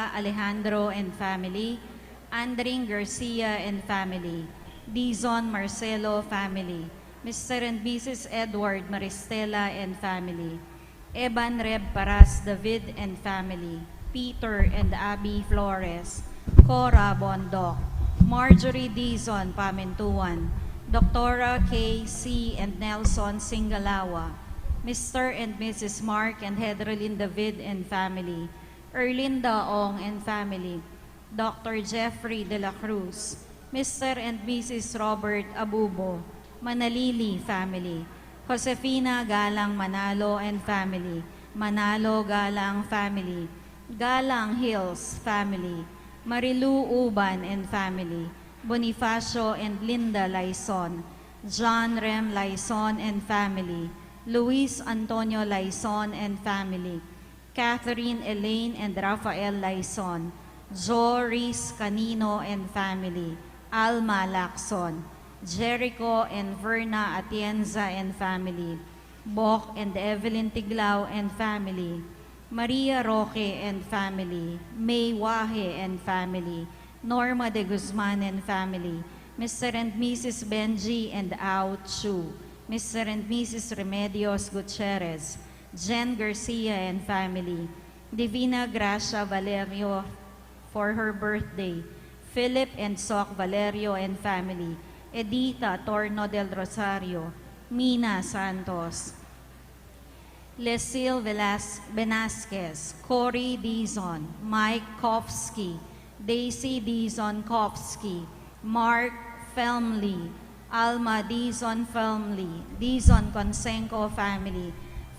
Eva Alejandro and family, Andring Garcia and family, Dizon Marcelo family, Mr. and Mrs. Edward Maristela and family, Eban Reb Paras David and family, Peter and Abby Flores, Cora Bondoc, Marjorie Dizon Pamintuan, Dr. K.C. and Nelson Singalawa, Mr. and Mrs. Mark and Hedrelyn David and family, Erlinda Ong and family, Dr. Jeffrey De La Cruz, Mr. and Mrs. Robert Abubo, Manalili family, Josefina Galang Manalo and family, Manalo Galang family, Galang Hills family, Marilu Uban and family, Bonifacio and Linda Laison, John Rem Laison and family, Luis Antonio Laison and family, Catherine Elaine and Rafael Laison, Joris Canino and family, Alma Lacson, Jericho and Verna Atienza and family, Bok and Evelyn Tiglao and family, Maria Roque and family, May Wahe and family, Norma de Guzman and family, Mr. and Mrs. Benji and Ao Chu, Mr. and Mrs. Remedios Gutierrez, Jen Garcia and family, Divina Gracia Valerio for her birthday, Philip and Soc Valerio and family, Edita Torno del Rosario, Mina Santos, Lesil Velasquez, Cory Dizon, Mike Kofsky, Daisy Dizon Kofsky, Mark Felmley, Alma Dizon Felmley, Dizon Conseco family,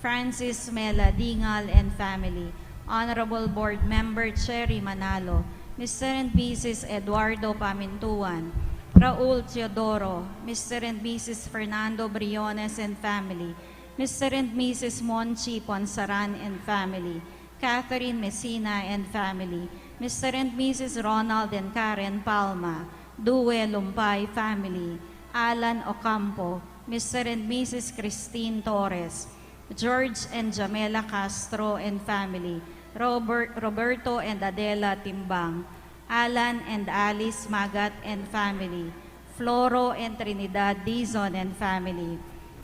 Francis Mela Dingal and family, Honorable Board Member Cherry Manalo, Mr. and Mrs. Eduardo Pamintuan, Raul Teodoro, Mr. and Mrs. Fernando Briones and family, Mr. and Mrs. Monchi Ponsaran and family, Catherine Messina and family, Mr. and Mrs. Ronald and Karen Palma, Due Lumpay family, Alan Ocampo, Mr. and Mrs. Christine Torres, George and Jamela Castro and family, Roberto and Adela Timbang, Alan and Alice Magat and family, Floro and Trinidad Dizon and family,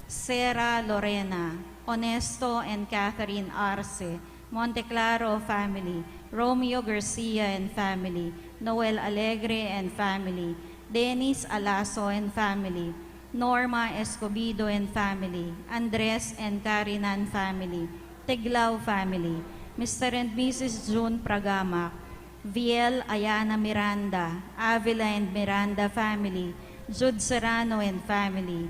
Sarah Lorena, Honesto and Catherine Arce, Monteclaro family, Romeo Garcia and family, Noel Alegre and family, Dennis Alaso and family, Norma Escobido and family, Andres and Karinan family, Tiglao family, Mr. and Mrs. June Pragama, Viel Ayana Miranda, Avila and Miranda family, Jude Serrano and family,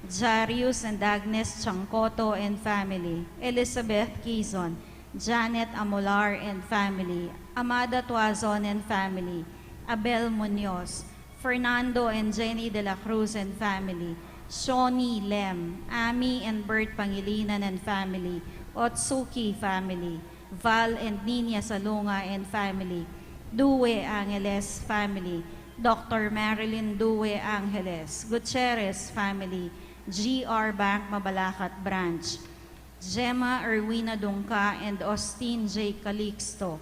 Jarius and Agnes Chancoto and family, Elizabeth Quizon, Janet Amolar and family, Amada Tuazon and family, Abel Munoz, Fernando and Jenny de la Cruz and family, Shawnee Lem, Ami and Bert Pangilinan and family, Otsuki family, Val and Nina Salunga and family, Due Angeles family, Dr. Marilyn Due Angeles, Gutierrez family, GR Bank Mabalacat branch, Gemma Erwina Dungka and Austin J. Calixto,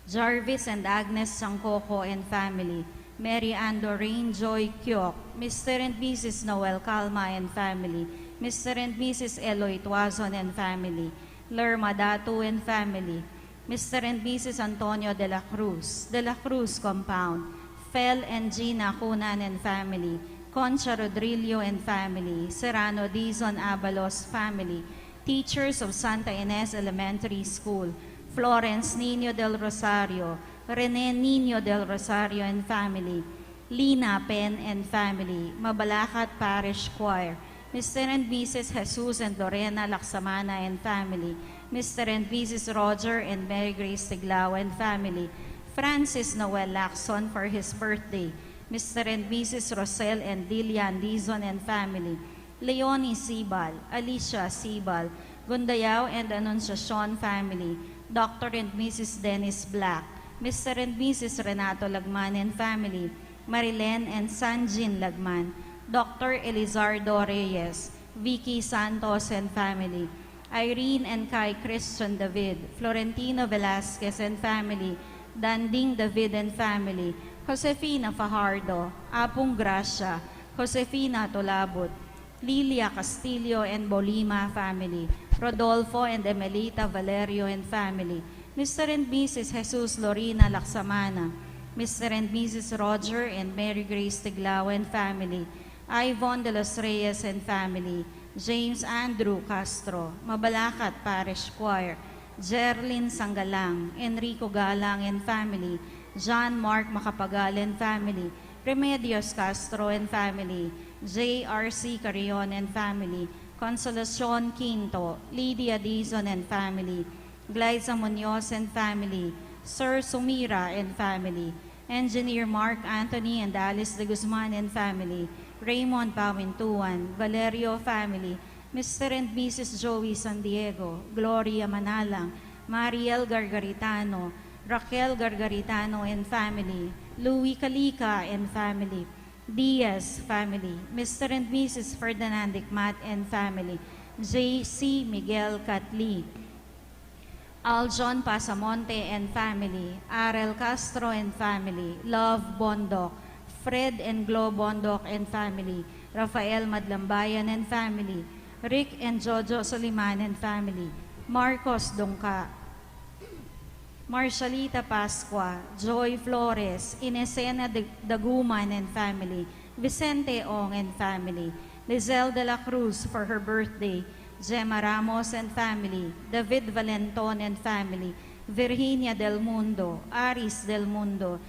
Jarvis and Agnes Sangcoco and family, Mary Ann Doreen Joy Kyok, Mr. and Mrs. Noel Calma and family, Mr. and Mrs. Eloy Tuazon and family, Lerma Datu and family, Mr. and Mrs. Antonio de la Cruz compound, Fel and Gina Cunan and family, Concha Rodrillo and family, Serrano Dizon Abalos family, teachers of Santa Ines Elementary School, Florence Nino del Rosario, Rene Nino del Rosario and family, Lina Pen and family, Mabalacat Parish Choir, Mr. and Mrs. Jesus and Lorena Laksamana and family, Mr. and Mrs. Roger and Mary Grace Tiglao and family, Francis Noel Lacson for his birthday, Mr. and Mrs. Rosel and Dilian Dizon and family, Leonie Sibal, Alicia Sibal, Gundayao and Anunciacion family, Dr. and Mrs. Dennis Black, Mr. and Mrs. Renato Lagman and family, Marilen and Sanjin Lagman, Dr. Elizardo Reyes, Vicky Santos and family, Irene and Kai Christian David, Florentino Velasquez and family, Danding David and family, Josefina Fajardo, Apong Gracia, Josefina Tolabot, Lilia Castillo and Bolima family, Rodolfo and Emelita Valerio and family, Mr. and Mrs. Jesus Lorina Laksamana, Mr. and Mrs. Roger and Mary Grace Tiglao and family, Ivon de los Reyes and family, James Andrew Castro, Mabalacat Parish Choir, Jerlyn Sanggalang, Enrico Galang and family, John Mark Macapagal and family, Remedios Castro and family, J.R.C. Carrion and family, Consolacion Quinto, Lydia Dizon and family, Glyza Munoz and family, Sir Sumira and family, Engineer Mark Anthony and Alice de Guzman and family, Raymond Pawintuan, Valerio family, Mr. and Mrs. Joey San Diego, Gloria Manalang, Mariel Gargaritano, Raquel Gargaritano and family, Louis Calica and family, Diaz family, Mr. and Mrs. Ferdinand Dicmat and family, J.C. Miguel Catli, Aljon Pasamonte and family, Arel Castro and family, Love Bondok, Fred and Glo Bondok and family, Rafael Madlambayan and family, Rick and Jojo Soliman and family, Marcos Dongka, Marcialita Pascua, Joy Flores, Inesena Daguman and family, Vicente Ong and family, Lizelle de la Cruz for her birthday, Gemma Ramos and family, David Valenton and family, Virginia Del Mundo, Aris Del Mundo,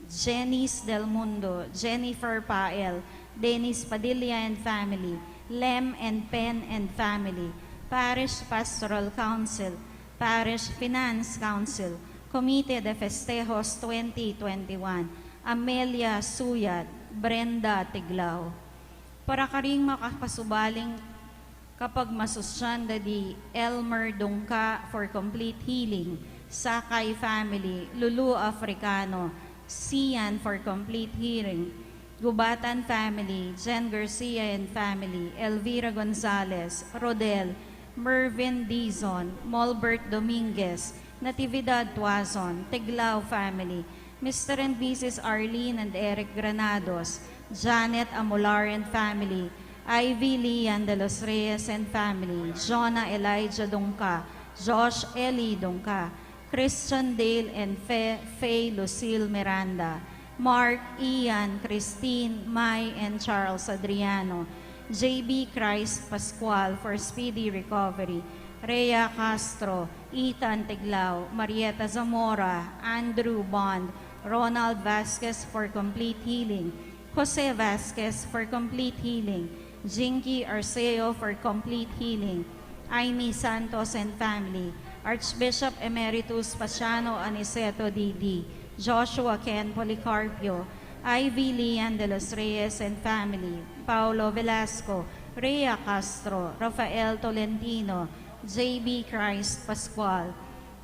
Jenice Del Mundo, Jennifer Pael, Dennis Padilla and family, Lem and Pen and family, Parish Pastoral Council, Parish Finance Council, Comite de Festejos 2021, Amelia Suyat, Brenda Tiglao. Para karing makapasubaling kapag masusyanda di Elmer Dongka for complete healing, Sakay family, Lulu Africano, Sian for complete healing, Gubatan family, Jen Garcia and family, Elvira Gonzalez, Rodel, Mervin Dizon, Molbert Dominguez, Natividad Tuazon, Tiglao family, Mr. and Mrs. Arlene and Eric Granados, Janet Amolar and family, Ivy Lian de los Reyes and family, Jonah Elijah Dongka, Josh Eli Dongka, Christian Dale and Faye Lucille Miranda, Mark, Ian, Christine, Mai, and Charles Adriano, J.B. Christ Pascual for speedy recovery, Rhea Castro, Ethan Tiglao, Marieta Zamora, Andrew Bond, Ronald Vasquez for complete healing, Jose Vasquez for complete healing, Jinky Arceo for complete healing, Aimee Santos and family, Archbishop Emeritus Pasiano Aniceto D.D., Joshua Ken Policarpio, Ivy Lian de los Reyes and family, Paulo Velasco, Rhea Castro, Rafael Tolentino, J.B. Christ Pascual,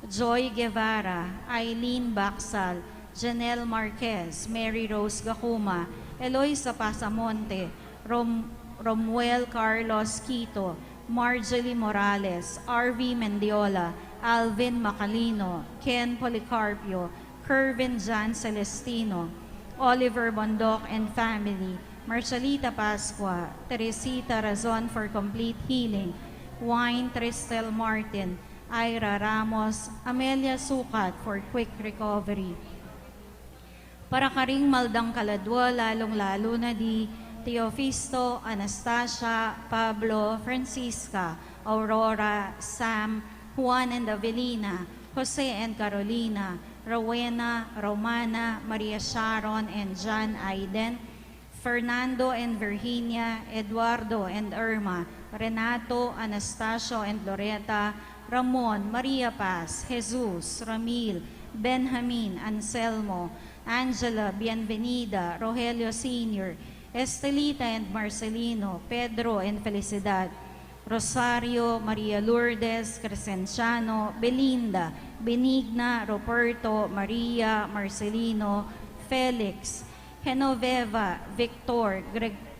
Joy Guevara, Eileen Baksal, Janelle Marquez, Mary Rose Gacuma, Eloisa Pasamonte, Romuel Carlos Quito, Marjorie Morales, R.V. Mendiola, Alvin Macalino, Ken Policarpio, Kervin Jan Celestino, Oliver Bondok and family, Marcialita Pascua, Teresita Razon for complete healing, Wine Tristel Martin, Ira Ramos, Amelia Sukat for quick recovery. Para karing maldang kaladwa, lalong-lalo na di Teofisto, Anastasia, Pablo, Francisca, Aurora, Sam, Juan and Avelina, Jose and Carolina, Rowena, Romana, Maria Sharon and John Aiden, Fernando and Virginia, Eduardo and Irma, Renato, Anastasio and Loretta, Ramon, Maria Paz, Jesus, Ramil, Benjamin, Anselmo, Angela, Bienvenida, Rogelio Sr., Estelita and Marcelino, Pedro and Felicidad, Rosario, Maria Lourdes, Crescenciano, Belinda, Benigna, Roberto, Maria, Marcelino, Felix, Genoveva, Victor,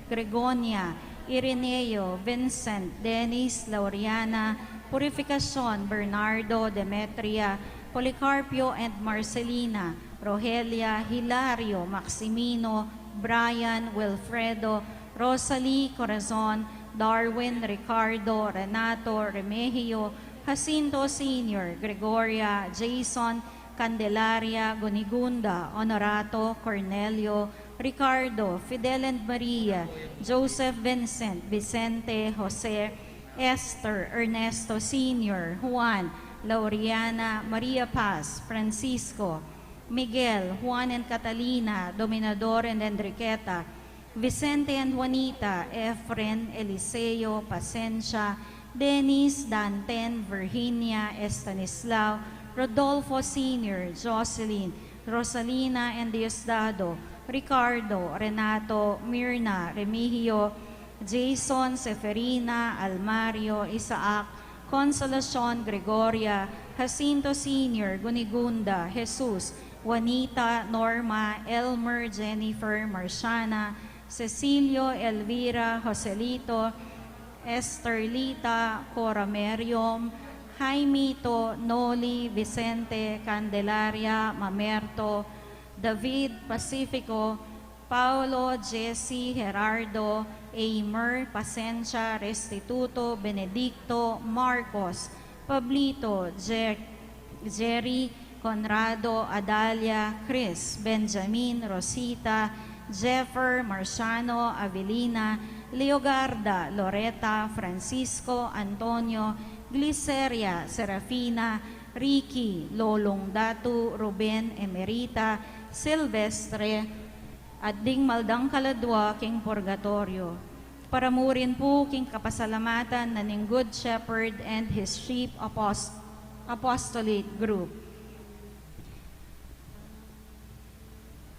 Gregonia, Ireneo, Vincent, Dennis, Lauriana, Purificacion, Bernardo, Demetria, Policarpio and Marcelina, Rogelia, Hilario, Maximino, Brian, Wilfredo, Rosalie, Corazon, Darwin, Ricardo, Renato, Remigio, Jacinto Sr., Gregoria, Jason, Candelaria, Gonigunda, Honorato, Cornelio, Ricardo, Fidel and Maria, Joseph Vincent, Vicente, Jose, Esther, Ernesto Sr., Juan, Laureana, Maria Paz, Francisco, Miguel, Juan and Catalina, Dominador and Enriqueta, Vicente and Juanita, Efren, Eliseo, Pacencia, Dennis, Danten, Virginia, Estanislao, Rodolfo Sr., Jocelyn, Rosalina and Diosdado, Ricardo, Renato, Mirna, Remigio, Jason, Seferina, Almario, Isaac, Consolacion, Gregoria, Jacinto Sr., Gunigunda, Jesus, Juanita, Norma, Elmer, Jennifer, Marciana, Cecilio, Elvira, Joselito, Esterlita, Cora Merium, Jaimito, Noli, Vicente, Candelaria, Mamerto, David, Pacifico, Paulo, Jesse, Gerardo, Aimer, Pacencia, Restituto, Benedicto, Marcos, Pablito, Jerry, Conrado, Adalia, Chris, Benjamin, Rosita, Jeffer, Marciano, Avelina, Leogarda, Loretta, Francisco, Antonio, Gliceria, Serafina, Ricky, Lolong Datu, Ruben, Emerita, Silvestre, at ding maldang kaladwa king purgatorio. Paramurin po king kapasalamatan na ning Good Shepherd and his sheep apostolate group.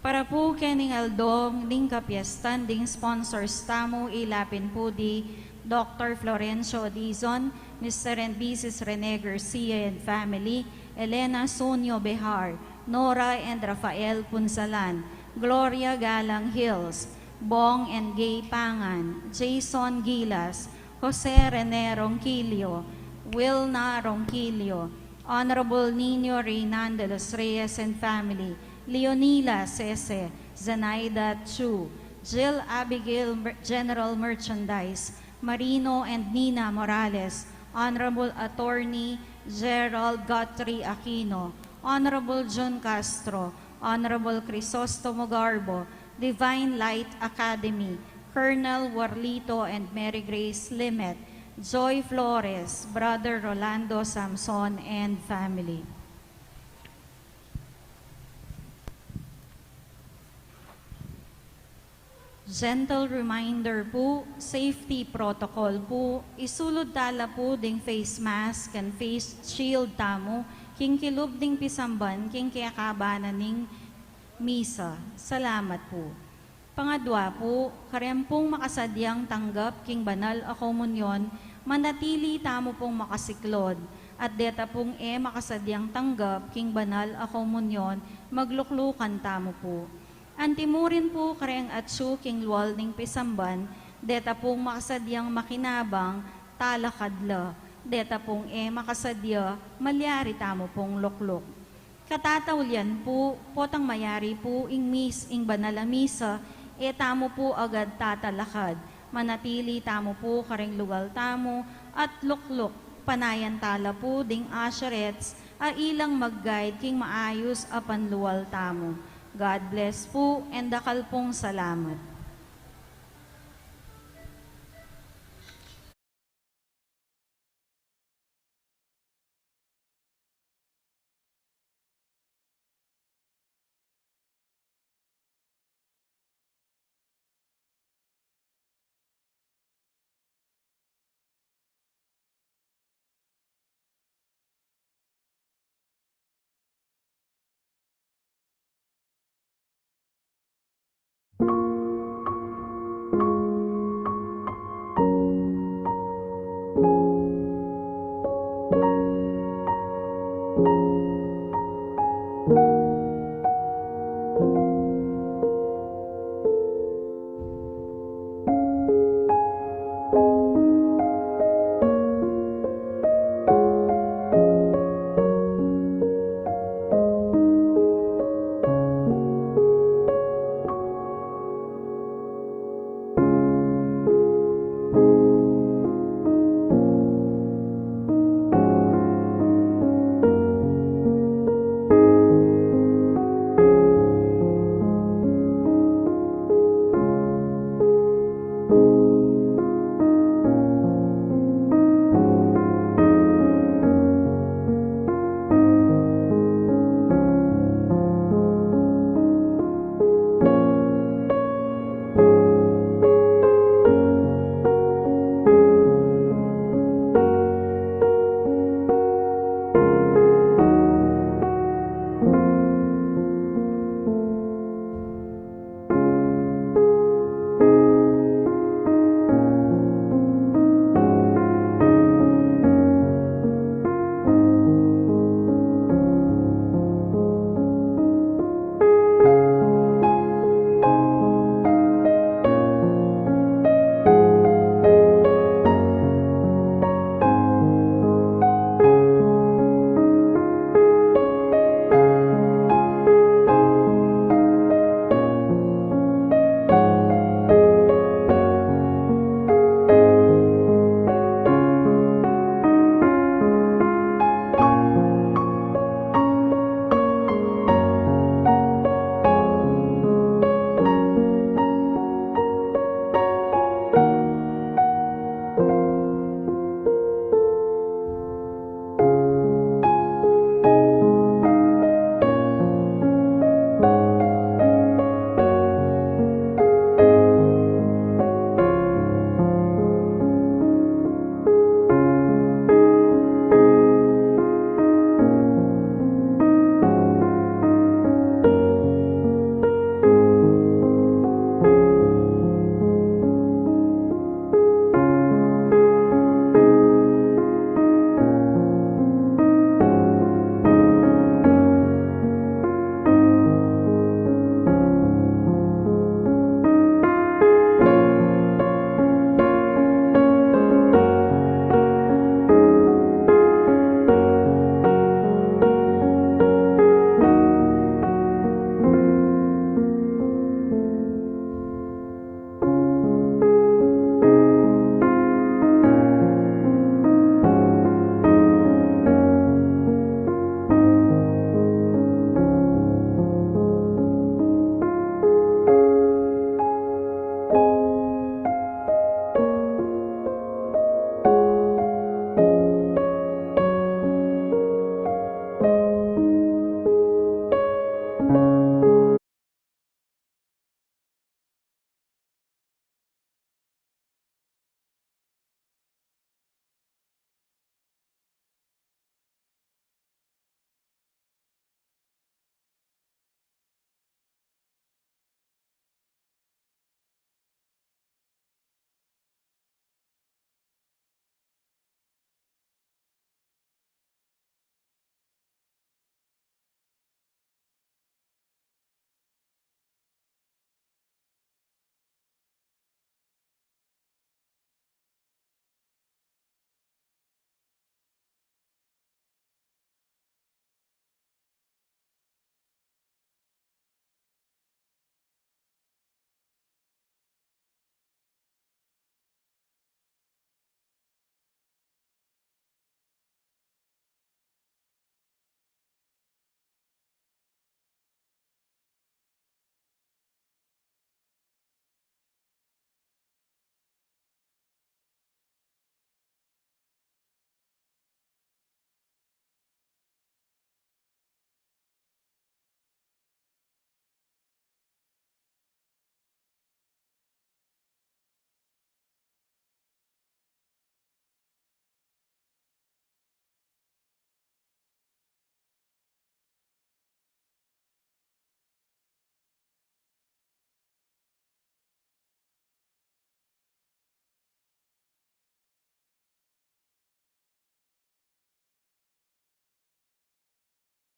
Para po kening aldong ding kapiestan ding sponsors tamo ilapin po di Dr. Florencio Dizon, Mr. and Mrs. Rene Garcia and family, Elena Sonio Behar, Nora and Rafael Punsalan, Gloria Galang Hills, Bong and Gay Pangan, Jason Gilas, Jose Rene Ronquillo, Wilna Ronquillo, Honorable Nino Reynan de los Reyes and family, Leonila Sese, Zenaida Chu, Jill Abigail General Merchandise, Marino and Nina Morales, Honorable Attorney Gerald Guthrie Aquino, Honorable John Castro, Honorable Crisostomo Garbo, Divine Light Academy, Colonel Warlito and Mary Grace Limet, Joy Flores, Brother Rolando Samson and family. Gentle reminder po, safety protocol po, isulod tala po ding face mask and face shield tamo, king kilub ding pisamban, king kayakabanan ning misa. Salamat po. Pangadwa po, karempong makasadyang tanggap king banal a komunyon, manatili tamo pong makasiklod, at deta pong makasadyang tanggap king banal a komunyon, magluklukan tamo po. Antimurin po kareng atsu king luwal ning pisamban, deta pong makasadyang makinabang, talakadla, deta pong makasadya, malyari tamo pong lukluk. Katatawlyan po, potang mayari po ing banala misa, tamo po agad tatalakad, manatili tamo po kareng lugal tamo, at lukluk, panayan tala po ding asherets, ilang mag-guide king maayos apan luwal tamo. God bless po and dakal pong salamat.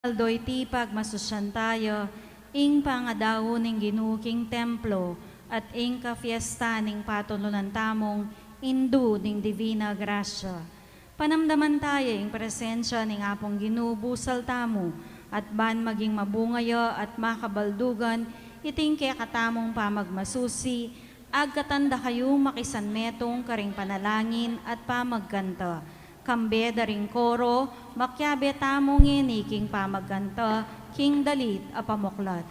Aldoy tipag masusyan tayo, ing pangadaw ning ginuking templo, at ing kafiesta ning patulunan tamong, indu ning divina grasya. Panamdaman tayo ing presensya ning apong ginubusal tamo, at ban maging mabungayo at makabaldugan, iting kaya katamong pamagmasusi, agkatanda kayo makisanmetong karing panalangin at pamagkanta. Kambe daring koro, makyabe tamong iniking pamagkanta, king dalit a pamuklat.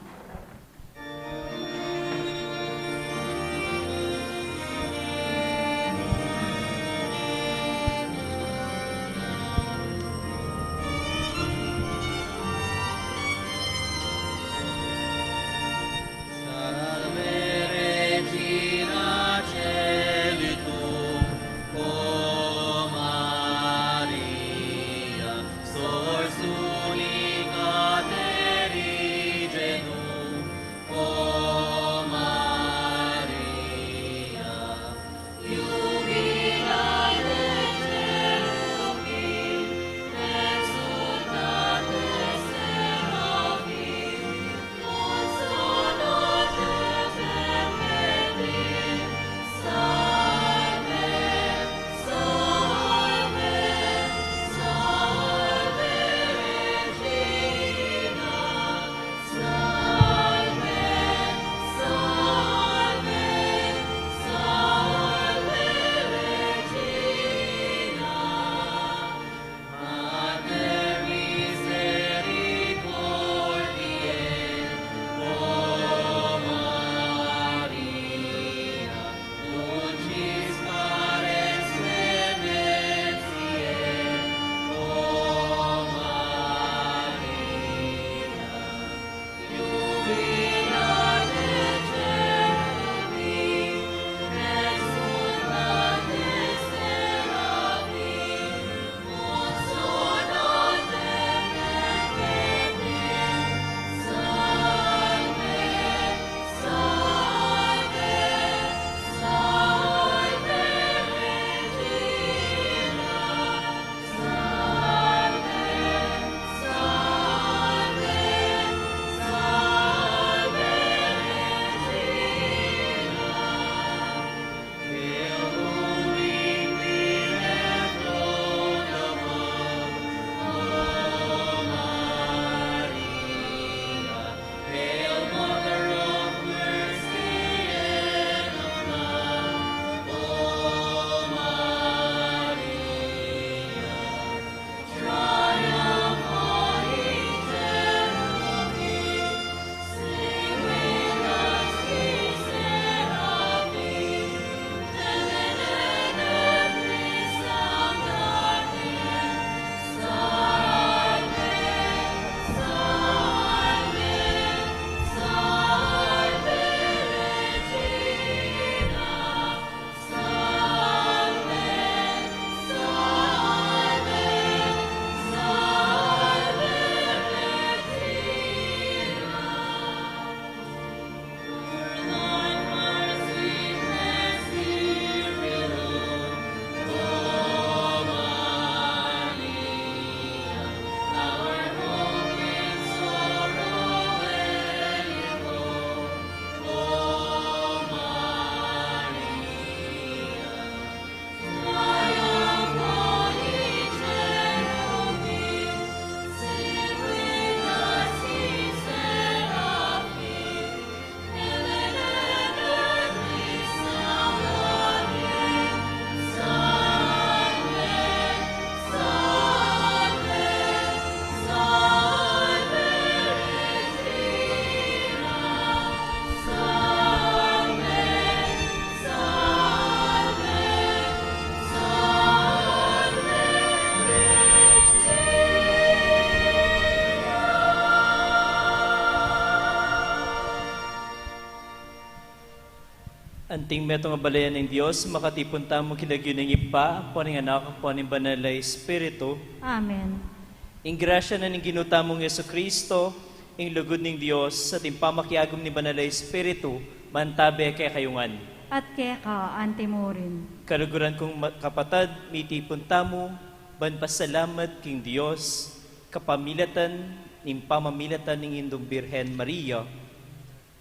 Anting meto nga balayan ng Diyos, makatipon tamo kinagyo ng ipa, po ng anak, po ng banal na Espiritu. Amen. Ing grasya na ng ginutamong Yesu Kristo, ing lugod ng Diyos, sa timpamakiagom ni banal na Espiritu, mantabe kay kayungan. At kaya ka, antimorin. Kaluguran kong kapatad, mitipon tamo, banpasalamat king Diyos, kapamilatan, ning pamamilatan ning Indong Birhen Maria,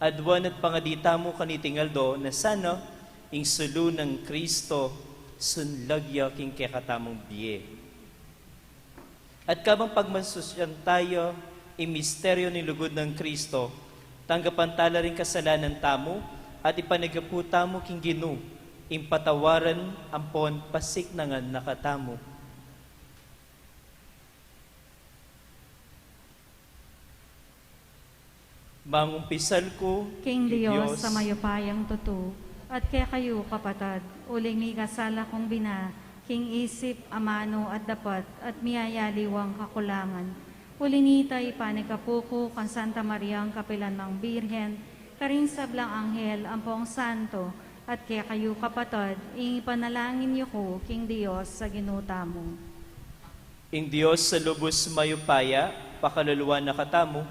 adwan at pangadita mo kanitingaldo na sana ing sulu ng Kristo sunlagya king kekatamong biye. At kabang pagmasusyan tayo ing misteryo ni lugod ng Kristo, tanggapan tala rin kasalanan tamo at ipanagaputa mo king Ginu, ing patawaran ampon pasiknangan nakatamo. Mangumpisal ko, King Diyos sa mayupayang tutu, at kaya kayo kapatad, uling ni kasala kong bina, king isip, amano at dapat, at miyayaliwang kakulangan. Ulinita ipanikapuko kan Santa Maria ang kapilan ng Birhen, karin sablang anghel, ampong santo, at kaya kayo kapatad, ipanalangin niyo ko, King Diyos sa ginuta mo. ing Diyos sa lubos mayupaya, pakaluluwa na katamo,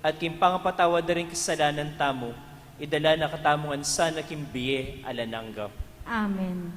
at kimpangapatawad na rin kasalanan tamo, idala na katamongan sana kimbiye alananggap. Amen.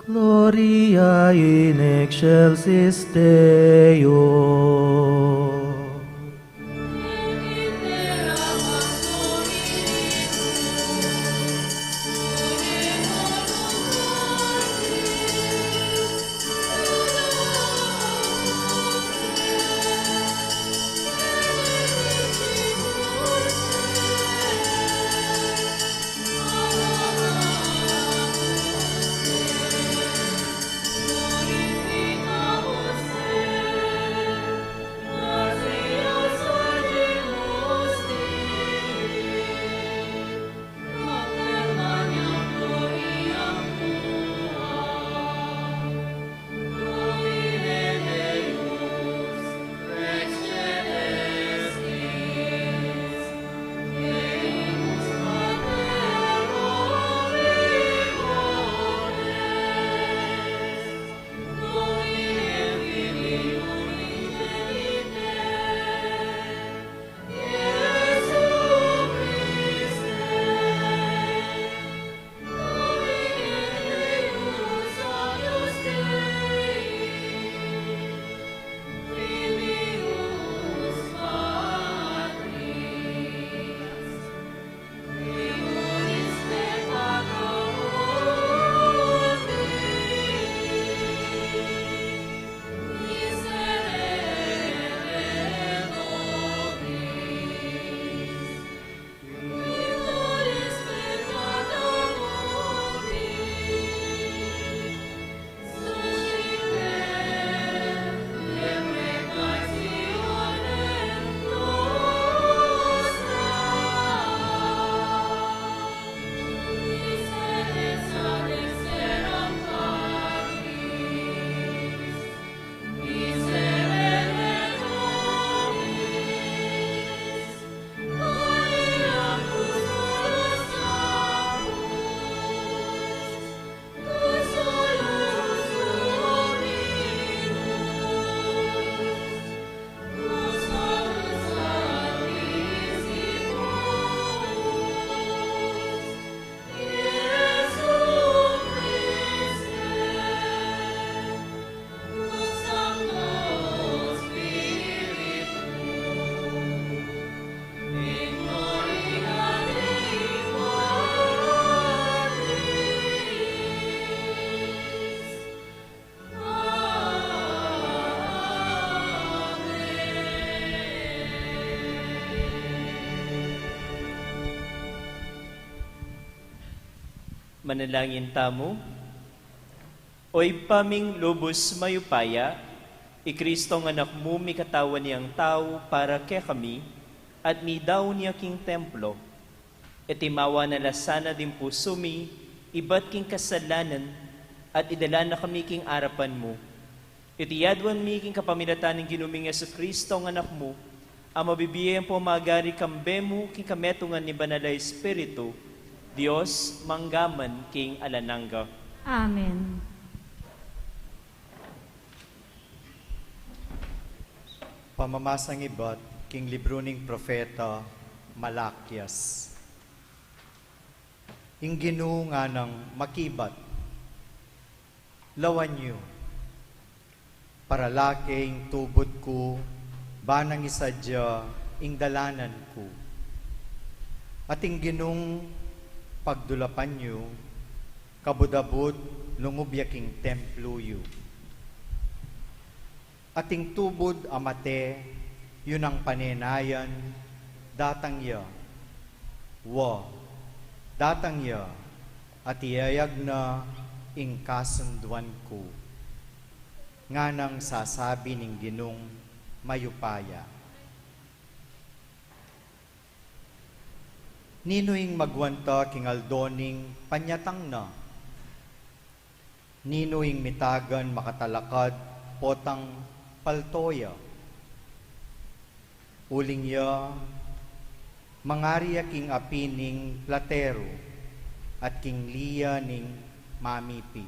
Gloria in excelsis Deo. Manalangin tamo. Oy paming lubos mayupaya, Ikristo ng anak mo mi katawan niyang tao para kay kami, at mi daw niya king templo. Itimawa na lasana din puso mi, iba't king kasalanan, at idala na kami king arapan mo. Itiyadwan mi king kapaminatan ng ginuming Yesu Kristo ng anak mo, ang mabibiyayan po magari kambe mo king kametungan ni Banala Espiritu, Diyos manggaman king alananga. Amen. Pamamasang iba't king libro ning propeta Malakias. Ing Ginoo nga ng makibat, lawan niyo, para laking tubod ko, banang isadya ing dalanan ko. At ing Ginong pagdulapan niyo, kabudabod lungubyaking templo yu. Ating tubod amate, yun ang panenayan, datang ya, datang ya, at iyayag na ing kasunduan ko. Nga nang sasabi ning Ginong mayupaya. Ninoing magwanta king aldoning panyatang na. Ninoing mitagan makatalakad potang paltoya. Uling ya, mangarya king apining platero at king liya ning mamipi.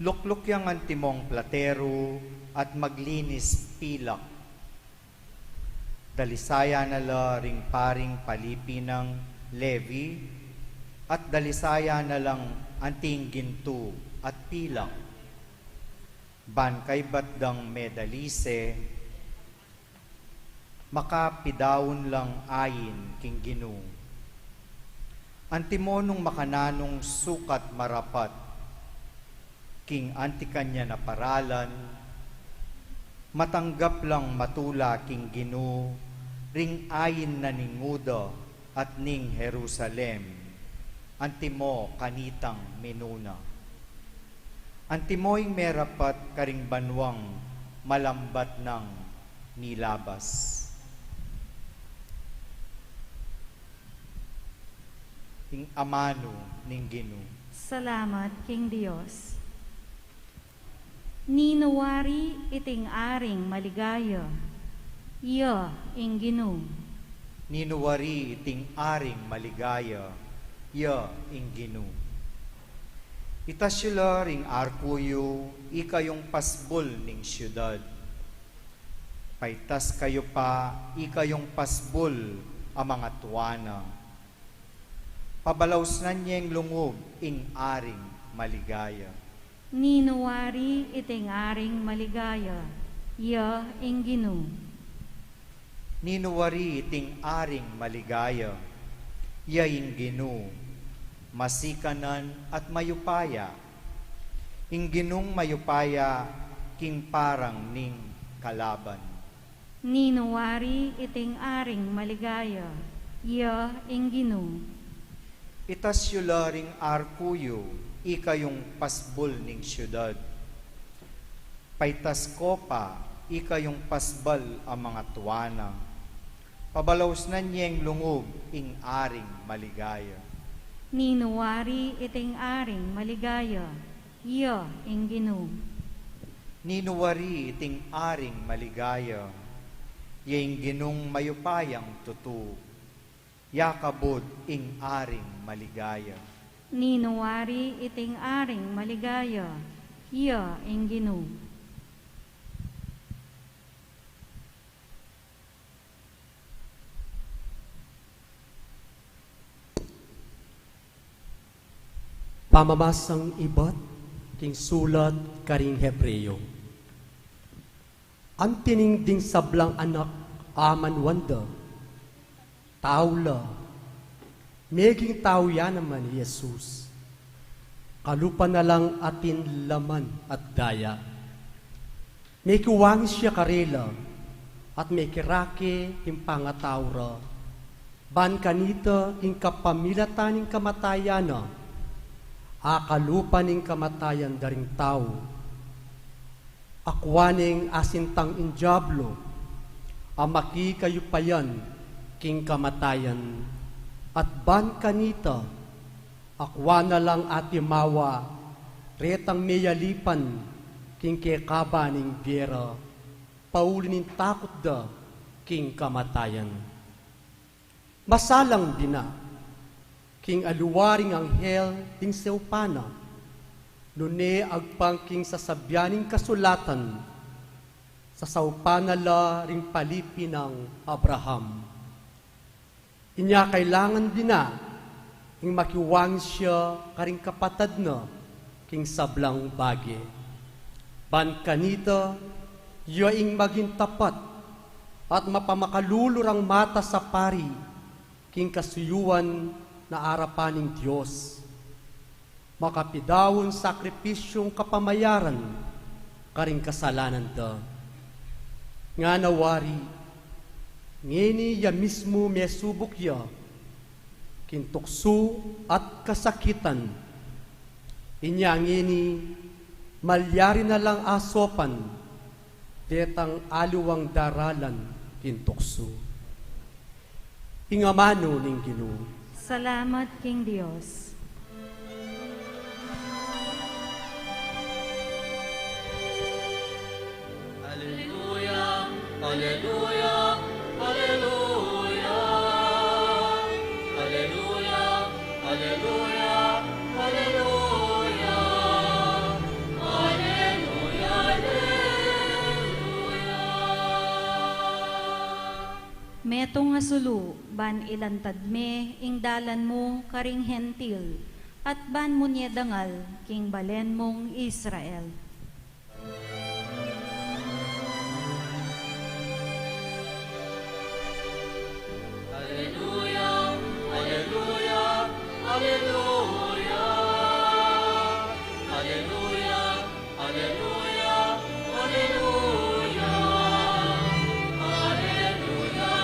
Lukluk yang antimong platero at maglinis pilak. Dalisaya na la ring paring palipi ng Levi at dalisaya na lang anting ginto at pilak. Bankay batdang medalise, makapidawon lang ayin king Ginoo. Antimonong makananong sukat marapat, king antikanya na paralan, matanggap lang matula king Ginoo, ring ayin na ninguda at ning Jerusalem, antimo kanitang menuna. Antimoing merapat karing banwang malambat ng nilabas. Ing amano ning Ginoo. Salamat, King Dios. Ninuwari iting aring maligaya, iya ing Ginoo. Ninuwari iting aring maligaya, iya ing Ginoo. Itasyula ring arkuyo, ikayong pasbol ning syudad. Paitas kayo pa, ikayong pasbol ang mga tuwana. Pabalaws na niyang lungog ing aring maligaya. Ninuwari iting aring maligaya, iya ing Ginoo. Ninuwari iting aring maligaya, iya ing Ginoo. Masikanan at mayupaya, ing Ginong mayupaya, king parang ning kalaban. Ninuwari iting aring maligaya, iya ing Ginoo. Itasyula ring arkuyo, ikayong pasbol ning syudad. Paitas kopa, ikayong pasbal ang mga tuwana. Pabalaws na niyang lungog ing aring maligaya. Ninuwari iting aring maligaya, iya ing Ginoo. Ninuwari iting aring maligaya, yaing Ginong mayupayang tutu, yakabod ing aring maligaya. Ninuwari iting aring maligaya, iya ing Ginoo. Pamamasang ibat, king sulat karing Hebreo. Ang tiningding sablang anak, aman wanda, taula, meging tao yan naman Jesus. Kalupa na lang atin laman at daya. May kuwangis siya karela, at may kirake timpangatawra, Ban kanita king kapamilatan ning kamatayan na, akalupa ning kamatayan daring tao. Akwaning asintang injablo, amaki kayo payan king kamatayan. At ban kanita, akwa na lang ati mawa, retang meyalipan king kekaba ning biera, paulinin takot da king kamatayan. Masalang dina, king aluwaring anghel ting seupana, nune agpangking sasabyaning kasulatan, sa saupana la ring palipinang Abraham. Inya kailangan dina, ing makiwang siya karing kapatad na, king sablang bagi. Ban kanita, yaing maging tapat, at mapamakalulurang mata sa pari, king kasuyuan na arapaning Diyos. Makapidawon sakripisyong kapamayaran, karing kasalanan da. Nga nawari, ngini ya mismo mesubok ya, kintukso at kasakitan. Inya ngini, malyari na lang asopan, detang aluwang daralan kintukso. Ingamano ning Ginoo. Salamat King Dios. Hallelujah, hallelujah, hallelujah. Hallelujah, hallelujah, hallelujah. Hallelujah, hallelujah. Meto nga sulu, ban ilantad me, ing dalan mo karing hentil, at ban mo niya dangal, king balen mong Israel. Hallelujah, hallelujah, hallelujah. Hallelujah, hallelujah, hallelujah. Hallelujah,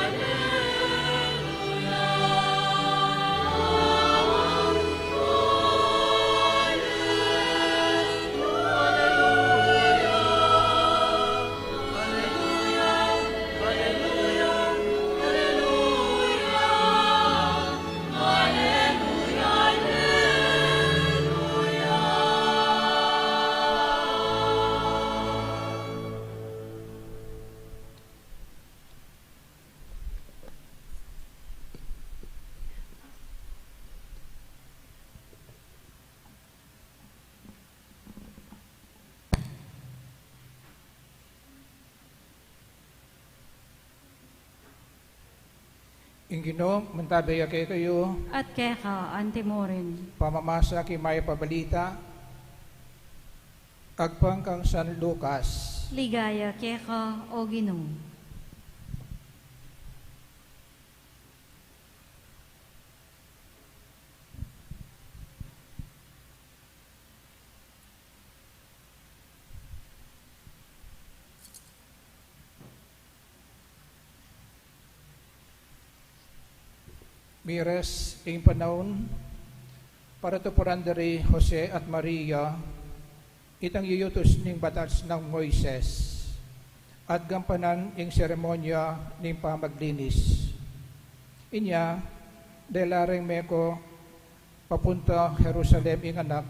Ingino, mentabaya kayo, At keka, antimorin. pamamasa kay Maya Pabalita, agpang kang San Lucas, Ligaya keka, o Ginoo. Mires, ing panahon, para tupuran dari Jose at Maria, itang yuyutos ning batas ng Moises, at gampanan ing seremonya ning pamaglinis. Inya, delaring meko, papunta Jerusalem ing anak,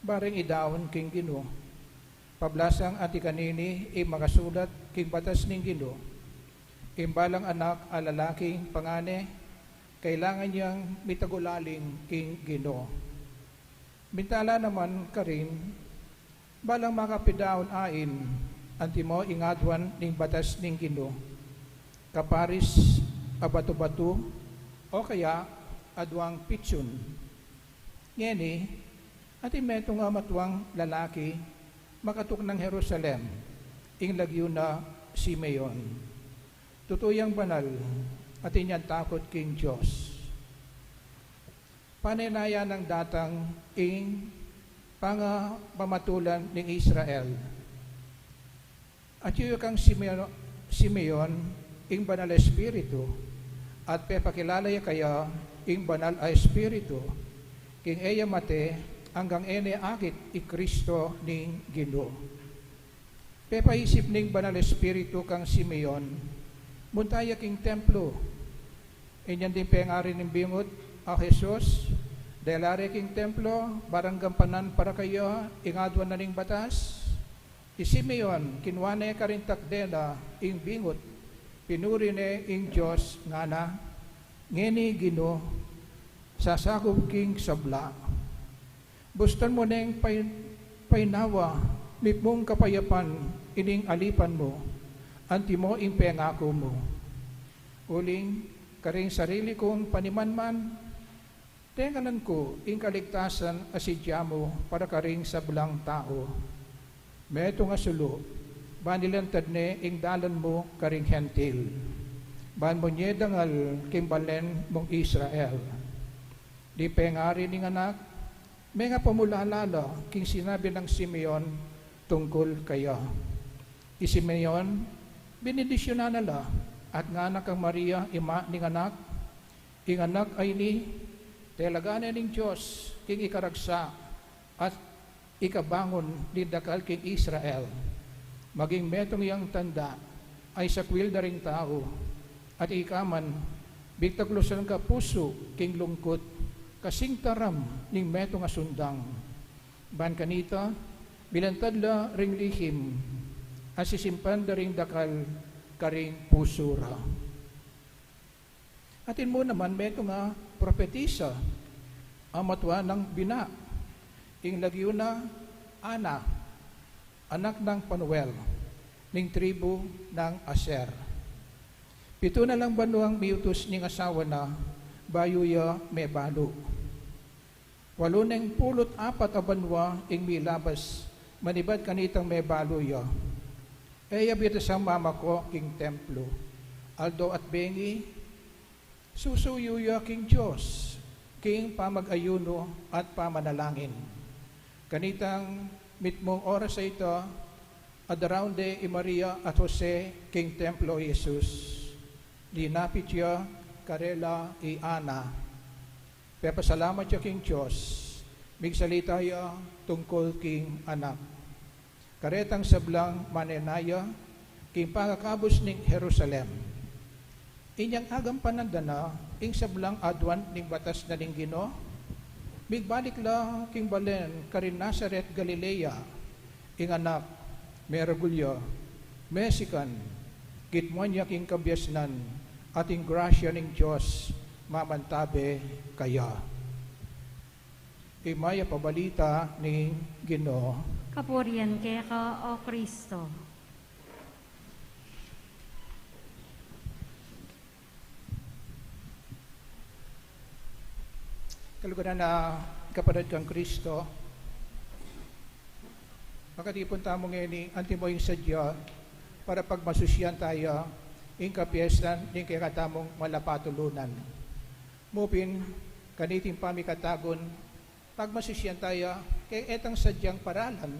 baring idawon king Ginoo. Pablasang ati kanini ing makasulat king batas ning Ginoo. Imbalang anak alalaking pangane, kailangan niyang mitagulaling king Ginoo. Bintala naman ka rin, balang makapidaon ain, anti mo ingadwan ning batas ning Ginoo. Kaparis abatu-batu, o kaya adwang pitsun. Ngeni, ati meto nga matwang lalaki, makatuk ng Jerusalem, ing lagyo na Simeon. Tutuyang banal, at inyan takot king Diyos. Panenaya ng datang ing pamatulan ng Israel. At yung kang Simeon ing banal espiritu, at pepakilala kaya ing banal a Espiritu, king eya mate hanggang ene akit i Kristo ning Ginoo. Pepaisip ning banal Espiritu kang Simeon, muntaya king templo, inyan din pengari ng bingot a Jesus, delare king templo, barang gampanan para kayo, ingadwan na ning batas, si Simeon, kinwane ka rin takdela, ing bingot, pinuri ne ing Diyos nga na, ngeni Ginoo, sasakop king sabla. Bustan mo neng painawa, mipmong kapayapan, ining alipan mo, anti mo ing pengako mo. Uling, karing sarili kong panimanman, tenganan ko ing kaligtasan asidya mo para karing sablang tao. Meto nga sulo, banilantad ne ing dalan mo karing hentil. Ban mo nye dangal kimbalen mong Israel. Di pengari ning anak, may nga pamulalala king sinabi ng Simeon tungkol kaya. I Simeon, binidisyonan nala at nga anak kang Maria, ima ning anak, ing anak ay ni telaganan ning Diyos king ikaragsa at ikabangon di dakal king Israel. Maging metong yang tanda ay sakwil na ring tao at ikaman bigtaglosan ka puso king lungkot kasing taram ning metong asundang. Ban kanita bilantadla ring lihim asisimpan da ring dakal karing pusura. Atin mo naman meto nga propetisa amatwa ng bina ing lagyuna Ana, anak ng Panuel, ning tribu ng Aser. 7 na lang banuang miutos ning asawa na bayuya may balo. 84 a banwa ing milabas manibad kanitang may baluya. Eya bita sa mama ko king templo. Aldo at bengi susuyuya king Diyos king pamag-ayuno at pamanalangin. Kanitang mitmong oras sa ito, adaraunde i Maria at Jose, king templo Jesus. Dinapit siya, karela i Ana. Pepasalamat siya king Diyos, migsalita siya tungkol king anak. Karetang sablang manenaya, king pagkakabos ning Jerusalem. Inyang agam panandana, ing sablang adwan ning batas na ning Ginoo, migbalik la king balen karin Nazaret, Galilea, ing anak, meragulyo, Mesikan, gitmonya king kabyasnan, ating grasya ning Diyos, mamantabe kaya. Imaya pabalita ning Ginoo. Kapurian kaya ka, O Kristo. Kalugaran na kapadat kang Kristo, makatipon tamo ngayon anti mo yung sadya para pagmasusyan tayo ing kapiestan ning kaya katamong malapatulunan. Mupin, kaniting pamikatagon, pagmasusyan tayo, kay etang sadyang paralan,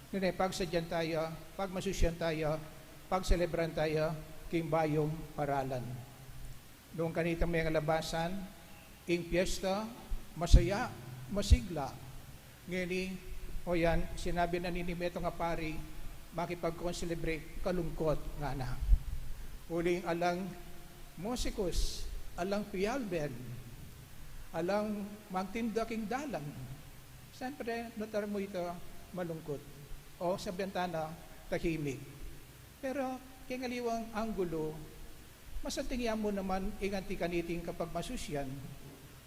nunay pagsadyan tayo, pagmasusyan tayo, pagselebran tayo, king bayong paralan. Noong kanitang mga labasan, ing piyesta, masaya, masigla. Ngayon, o yan, sinabi na ninimeto nga pari, makipag-celebrate kalungkot nga na. Uling alang musikos, alang pialben, alang magtindaking dalang. Siyempre, notar mo ito malungkot. O sa bentana, tahimik. Pero, kingaliwang anggulo, masatingyan mo naman inganti kaniting kapag masusyan.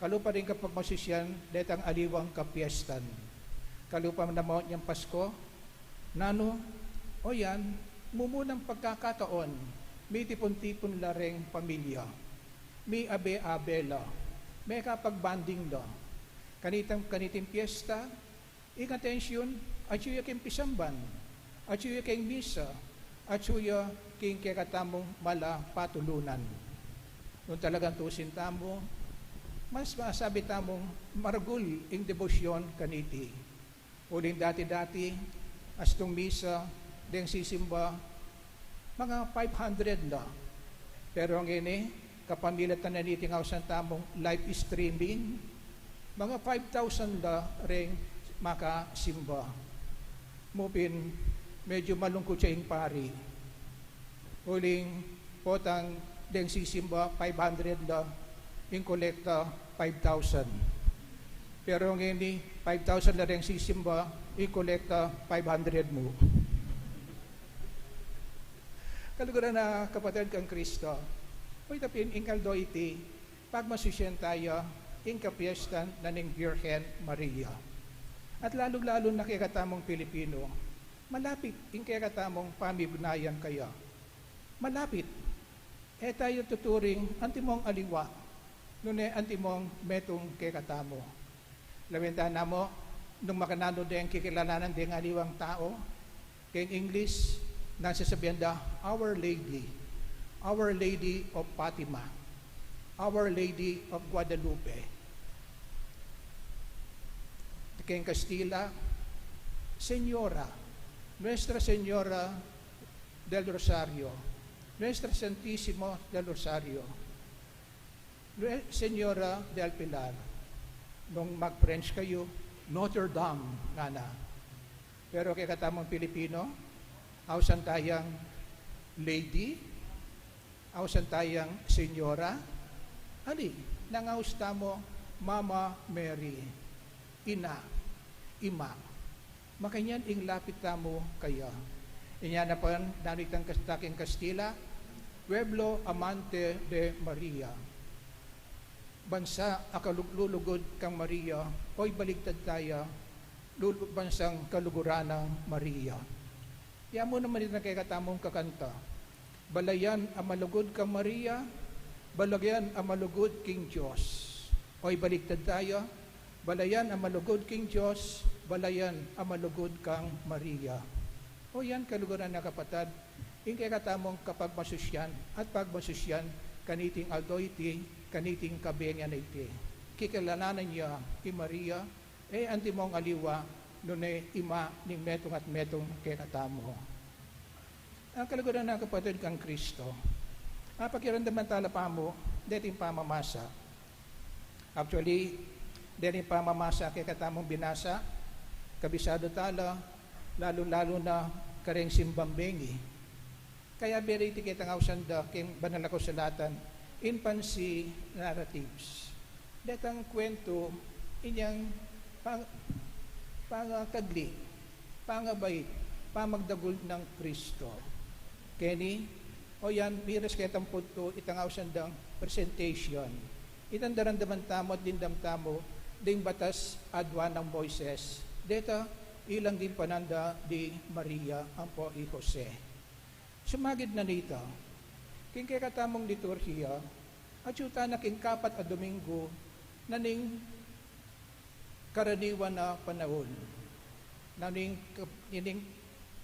Kalupa rin kapag masusyan, detang aliwang kapiestan. Kalupa na mo niyang Pasko, nano, o yan, mumunang pagkakataon, may tipon-tipon lareng pamilya, may abe-abela, may kapagbanding do. Kaniting piyesta, ing-atensyon, at suya king pisamban, at suya king misa, at suya king kekatamong mala patulunan. Nung talagang tusin tamo, mas masabi tamong margul ing debosyon kaniti. Uling dati-dati, astong misa, deng sisimba, mga 500 na. Pero ang ini, kapamilya tananiting sa tamong live streaming, mga 5,000 da ring makasimba. Mupin, medyo malungkot siya yung pari. Huling potang deng sisimba, 500 da, yung kolekta, 5,000. Pero ngayon, 5,000 na rin sisimba, yung kolekta, 500 mo. Kaluguran na kapatid kang Kristo, o itapin, ingkaldo iti, pagmasusyan tayo, ingkapiestan na ning Virgen Maria. At lalo-lalo nakikatamong Pilipino, malapit ingkakatamong pamibnayan kaya. Malapit. Tayo tuturing antimong aliwa, nune antimong metong kekatamo. Lawenta na mo, nung makanano din kikilalanan din aliwang tao, kay English, nasasabihan da, Our Lady of Fatima, Our Lady of Guadalupe. Kay Castilla, Señora, Nuestra Señora del Rosario, Nuestra Santísimo del Rosario, Señora del Pilar. Nung mag-French kayo, Notre Dame, nga na. Pero kay katamang Pilipino, ausan tayang lady, ausan tayang senyora, ali, nangaus tamo Mama Mary, ina, ima. Makanyan ing lapit tamo kaya. Inya na pa nanitang kastaking Kastila, Pueblo Amante de Maria. Bansa akalulugod kang Maria, oy baligtad tayo, bansang kaluguran ng Maria. Kaya mo naman ito nakikatamong kakanta. Balayan ang malugod kang Maria, balagyan ang malugod king Diyos. Oy baligtad tayo, balayan ang malugod king Diyos, balayan ang malugod kang Maria. O yan kaluguran na kapatid, yung kikatamong kapag masusyan at pagmasusyan, kaniting aldoiti, kaniting kabenyan iti. Kikilalanan niya kay Maria, antimong aliwa, nune ima ning metong at metong kekatamo. Ang kaluguran ng kapatid kang Kristo, pakiramdaman tala pa mo, dating pamamasa. Actually, dating pamamasa kekatamong binasa, kabisado tala, lalo-lalo na kareng simbambengi. Kaya beriti kitang ausanda king banal ako salatan, infancy narratives. Datang kwento, inyang pangakagli, pangabait, pamagdagol ng Kristo. Kenny, o yan, miras kitang punto, itangaw sandang presentation. Itang darandaman tamo at dindam tamo, ding batas adwa ng Moises. Deta, ilang din pananda di Maria ang po i Jose. Sumagid na nito, king kakatamong liturhiya, at yuta na king kapat a Domingo, naning karaniwan na panahon, naning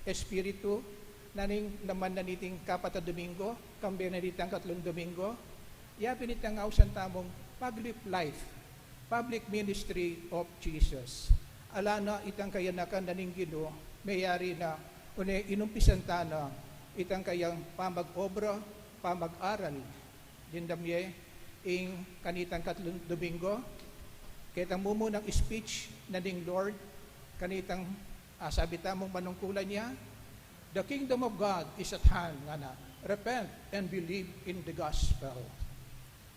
espiritu, naning naman na niting kapat a Domingo, kambi na nitang 3 Domingo, yapin itang ausan tamong public life, public ministry of Jesus. Ala na itang kayanakan naning Ginoo, mayari na, une inumpisan na, itang kayang pamag-obra, pamag-aral, dindamye, ing kanitang 3 Domingo, kitang mumunang speech na ding Lord, kanitang sabi tamong manungkulan niya, the kingdom of God is at hand, nga na, repent and believe in the gospel.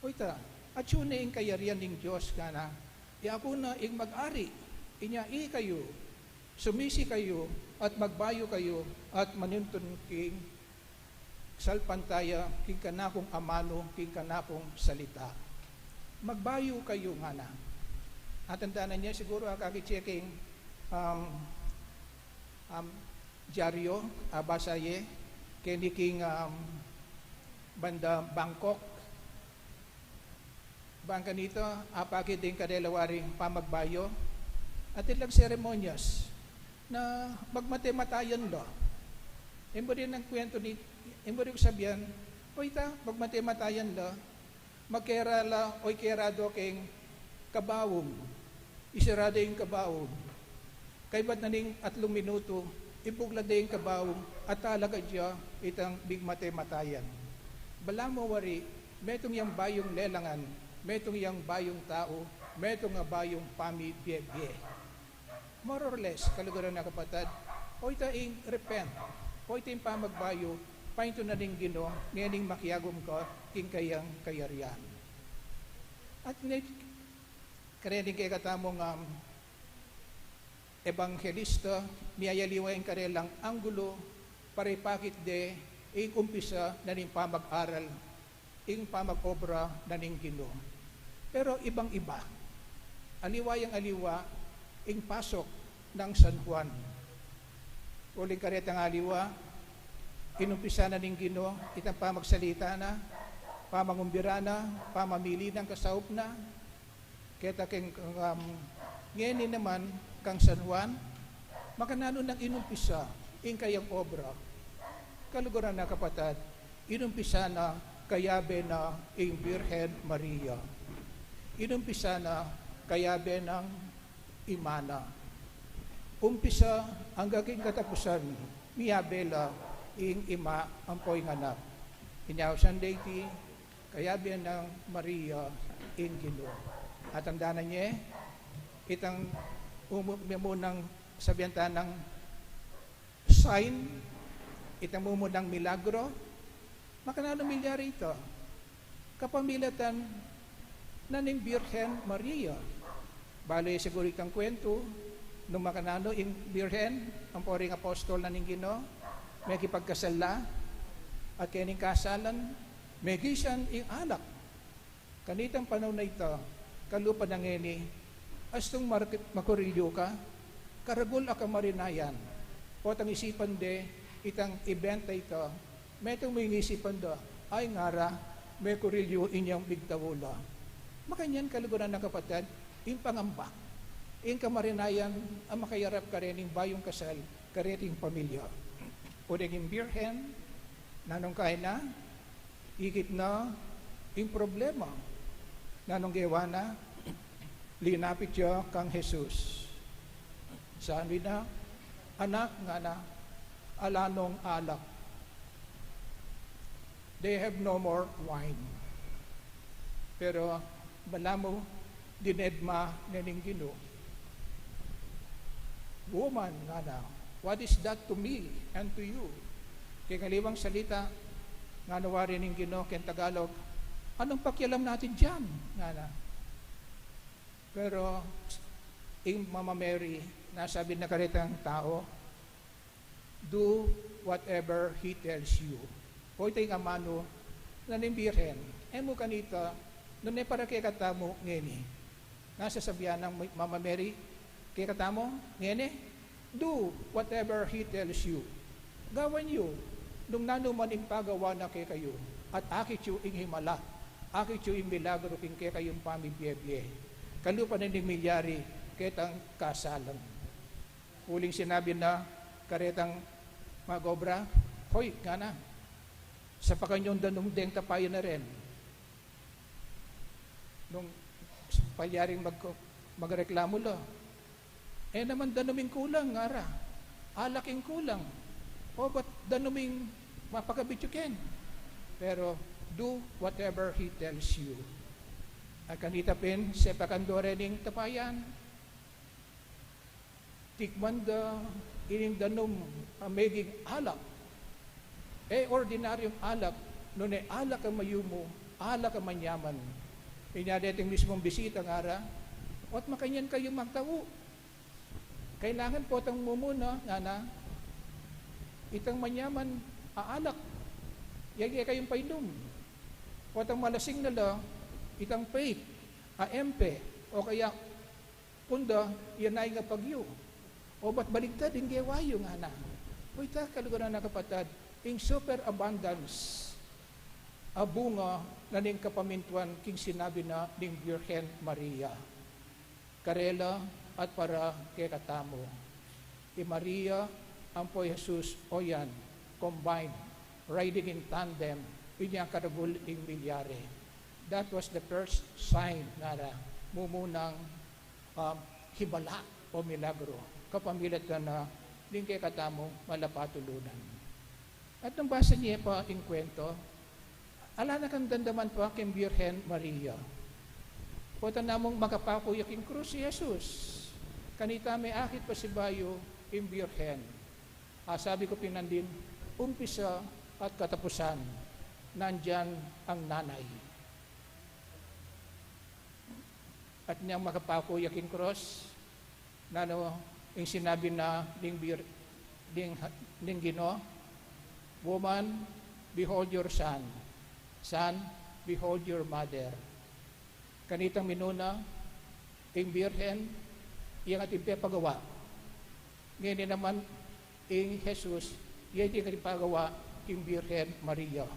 Uita, at yun na ing kayarian ng Diyos, nga na, ako na ing mag-ari, inya kayo, sumisi kayo, at magbayo kayo, at manuntun king salpantaya, king kanakong amano, king kanakong salita. Magbayo kayo nga na. At tandaan niya, siguro kakichecking dyaryo, basaye, kiniking banda Bangkok. Bangka nito, apakit din kadelawaring pamagbayo. At ilang seremonyas na magmatematayan lo. Imo din ang kwento ni, imo rin sabihan, o ita, magmatematayan lo, magkera la, o kerado king kabawong, isirado yung kabawong, kay ba't naning 3 minuto, ipugla din yung kabawong, at talaga dya, itang big matematayan. Bala mo wari, metong yang bayong lelangan, metong yang bayong tao, metong nga bayong pamibiyebye. More or less, kaluguran na kapatid, o ita ing repent, o ita ing pamagbayo, painto na ning Ginoo, ngayon makiyagom ko, king kayang kayarian. At karening kay katamong ebanghelista, miyayaliwa yung karelang anggulo, paripakit de, ing umpisa na ning pamag-aral, ing pamag-obra na ning Ginoo. Pero ibang-iba, aliwayang aliwa, ing pasok ng San Juan. Uling karetang aliwa, inumpisa na ning Ginoo, itang pamagsalita na, pamangumbira na, pamamili ng kasaop na, kaya king ngeni naman kang San Juan, makanano nang inumpisa, ing kayang obra. Kaluguran na kapatid, inumpisa na kayabe na ing Birhen Maria. Inumpisa na kayabe ng Imana. Umpisa ang gaging katapusan, miyabela ing ima ang po'y nganak. Inyaw sandayti, kayabe ng Maria ing Ginoo. At ang danan niya, itang umumunang sabihantan ng sign, itang umumunang milagro, makanano milyari ito? Kapamilatan na ning Birhen Maria. Bale, siguro itang kwento, nung makanano yung Birhen, ang poring apostol na ning Ginoo, may kipagkasala, at kaning kasalan, may gisan ing anak. Kanitang panahon na ito, kalupa ng ngeni, astong makurilyo ka, karagol aka marinayan, o tang isipan de, itang event na ito, may itong may isipan do, ay ngara, may kurilyo inyong bigtawula. Makanyan kaluguran ng kapatid, yung pangamba, yung kamarinayan, ang makayarap ka rin yung bayong kasal, kareting pamilya. O naging Birhen, nanong kaya na, ikit na, yung problema, nanong gawa na, linapit siya kang Jesus. Saan na, anak nga na, alanong alak. They have no more wine. Pero, balamo, dinedma nening Ginoo. Woman, nga na, what is that to me and to you? Kaya ngaliwang salita, nga nawari ning Ginoo, kaya Tagalog, anong pakialam natin dyan? Nga na. Pero, ing Mama Mary, nasabi na karitang tao, do whatever He tells you. O ito yung amano, nanimbiren, mo kanita, nun para kay katamo, ngeni. Nasa sabihan ng Mama Mary, kay katamo, ngeni, do whatever He tells you. Gawan you, nung nanuman ing pagawa na kay kayo, at akit yu ing himala, akit yu ing milagro king kay kayong pamibiyebye. Kalupa na ning milyari, ketang kasalan. Huling sinabi na, karetang magobra, hoy, nga na, sa pakanyong danong deng tapayan na rin. Nung palyaring magreklamo lo, naman danuming kulang, ngara, alaking kulang, o ba't danuming mapakabityukin? Pero, do whatever He tells you. At kanitapin, sepakando rening tapayan, tikmanda, ining danum, ameging alak, ordinaryong alak, nun alak ang mayumo, alak ang manyaman. Pinyadeting mismong bisita ng ara, at makanyan kayo magtawo. Kailangan po itang mumuna, ngana, itang manyaman, aalak, yagi kayong painom. O itang malasing nala, itang faith, aempe, o kaya, punda, yan ay nga pagyo. O ba't baligtad, yung gewayo, ngana. O ita, kaluguran na kapatid, in superabundance, abunga na ning kapamintuan king sinabi na ning Birhen Maria. Karela at para kay katamo. Maria, ang po Jesus, o yan, combined, riding in tandem, inyang karagul ing milyare. That was the first sign na mumunang hibala o milagro. Kapamilat na ning kay katamo malapatulunan. At nang basa niya pa yung kwento, Ala na kang dandaman pa king Birhen Maria. Puta namong makapakuya king krus si Jesus. Kanita may akit pa si bayo king Birhen. Sabi ko pinandin, umpisa at katapusan, nandyan ang nanay. At niyang makapakuya king cross, nano, yung sinabi na ding Gino, woman, behold your son. Son, behold your mother. Kanitang minuna, ing Birhen, iyang ating pagawa. Ngayon naman, ing Jesus, iyang ating pagawa, ing Birhen Maria.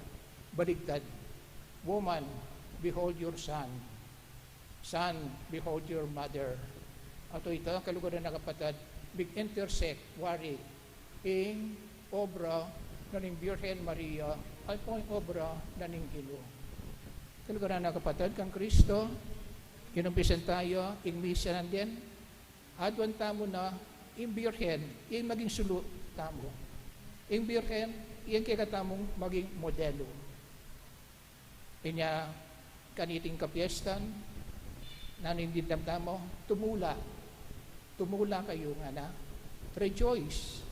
Baligtad, woman, behold your son. Son, behold your mother. Ato ito, kaluguran na kapatid, big intersect, wari, ing obra na ning Birhen Maria, ay po ang obra na ning Gino. Kaluguran na kapatid, kang Kristo, inumpisan tayo, ing misa nandyan, adwan tamo na, ing Birhen, ing maging sulu tamo. Ing Birhen, ing kikatamong maging modelo. Inya, kaniting kapiestan, naning dindamdamo, tumula kayo nga na, rejoice.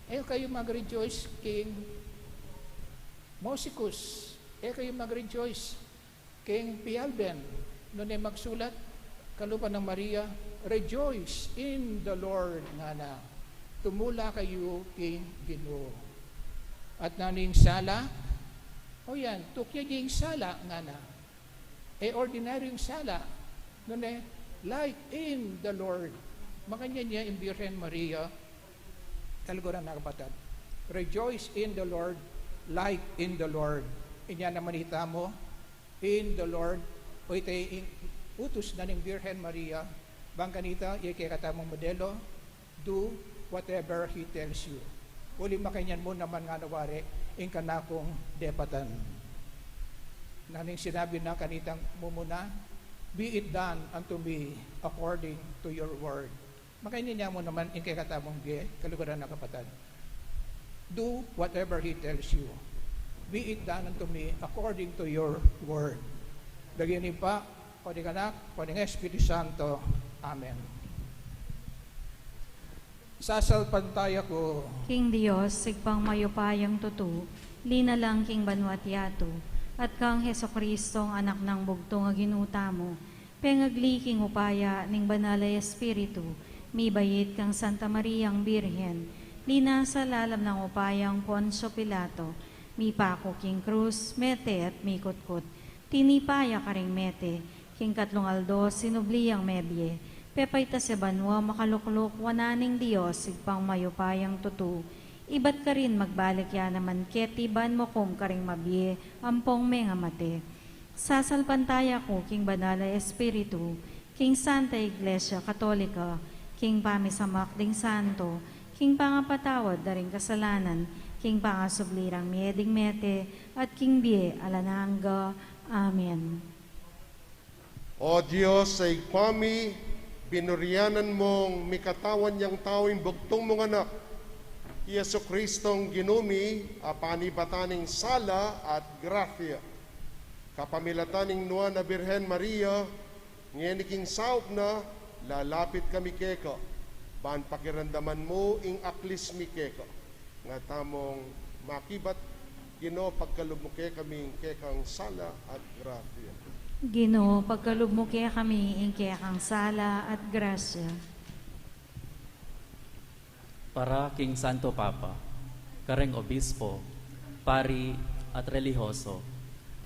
Kayo mag-rejoice, King Mosicus. Kayo mag-rejoice, King Pialben. Noon ay magsulat, kalupa ng Maria, rejoice in the Lord nga na. Tumula kayo, King Ginoo. At naning sala, yan, tukya yung sala nga na. Ordinaryong sala, noon ay, like in the Lord. Makanya niya in Birhen Maria, kaliguran na kapatid. Rejoice in the Lord, like in the Lord. Inya naman hita mo, in the Lord, o ito'y utos na ng Birhen Maria, bang kanita, kay katamong modelo, do whatever He tells you. Uli makanyan mo naman nga nawari, in kanakong depatan. Naning sinabi na kanitang mumuna, be it done unto me according to your word. Makainin niya mo naman in kay katamong biye, kaluguran na kapatid. Do whatever He tells you. Be it done unto me according to your word. Dagyanin pa, Pading Anak, Pading Espiritu Santo. Amen. Sasalpantaya ko, King Dios, sigpang mayupayang tutu, linalang King Banuatiato, at kang Heso anak ng bugtong nga ginuta mo, pengagli King upaya ning banalay Espiritu, mi bayit kang Santa Mariang Birhen, lina sa lalam ng upayang Poncio Pilato, mi pako King Cruz, mete at mi kutkut, tinipaya karing mete, King Katlong sinubliyang mebye, pepay ta sa banwa makaluklok wananing Dios, sigpang mayupayang tutu, ibat ka rin magbalik ya naman ketiban mo kung karing mabye, ampong menga mate. Sasalpantaya ko, King Banala Espiritu, King Santa Iglesia Katolika, King Pamisamak ding Santo, King Pangapatawad daring kasalanan, King Pangasublirang mieding mete, at King Bie alananga. Amen. O Diyos, sa igpami, binuryanan mong mikatawan niyang tawing bugtong mong anak, Yesu Kristong ginumi, apanibataning sala at grafya. Kapamilataning nuwa na Birhen Maria, ngeniking saop na, lalapit kami keka. Baan pakirandaman mo, ing aklis mi keka. Nga tamong makibat, Ginoo pagkalumuke kami kekang sala at grafya. Ginoo, pagkalubmuke kami, ingke kang sala at grasya. Para King Santo Papa, kareng obispo, pari at relihoso,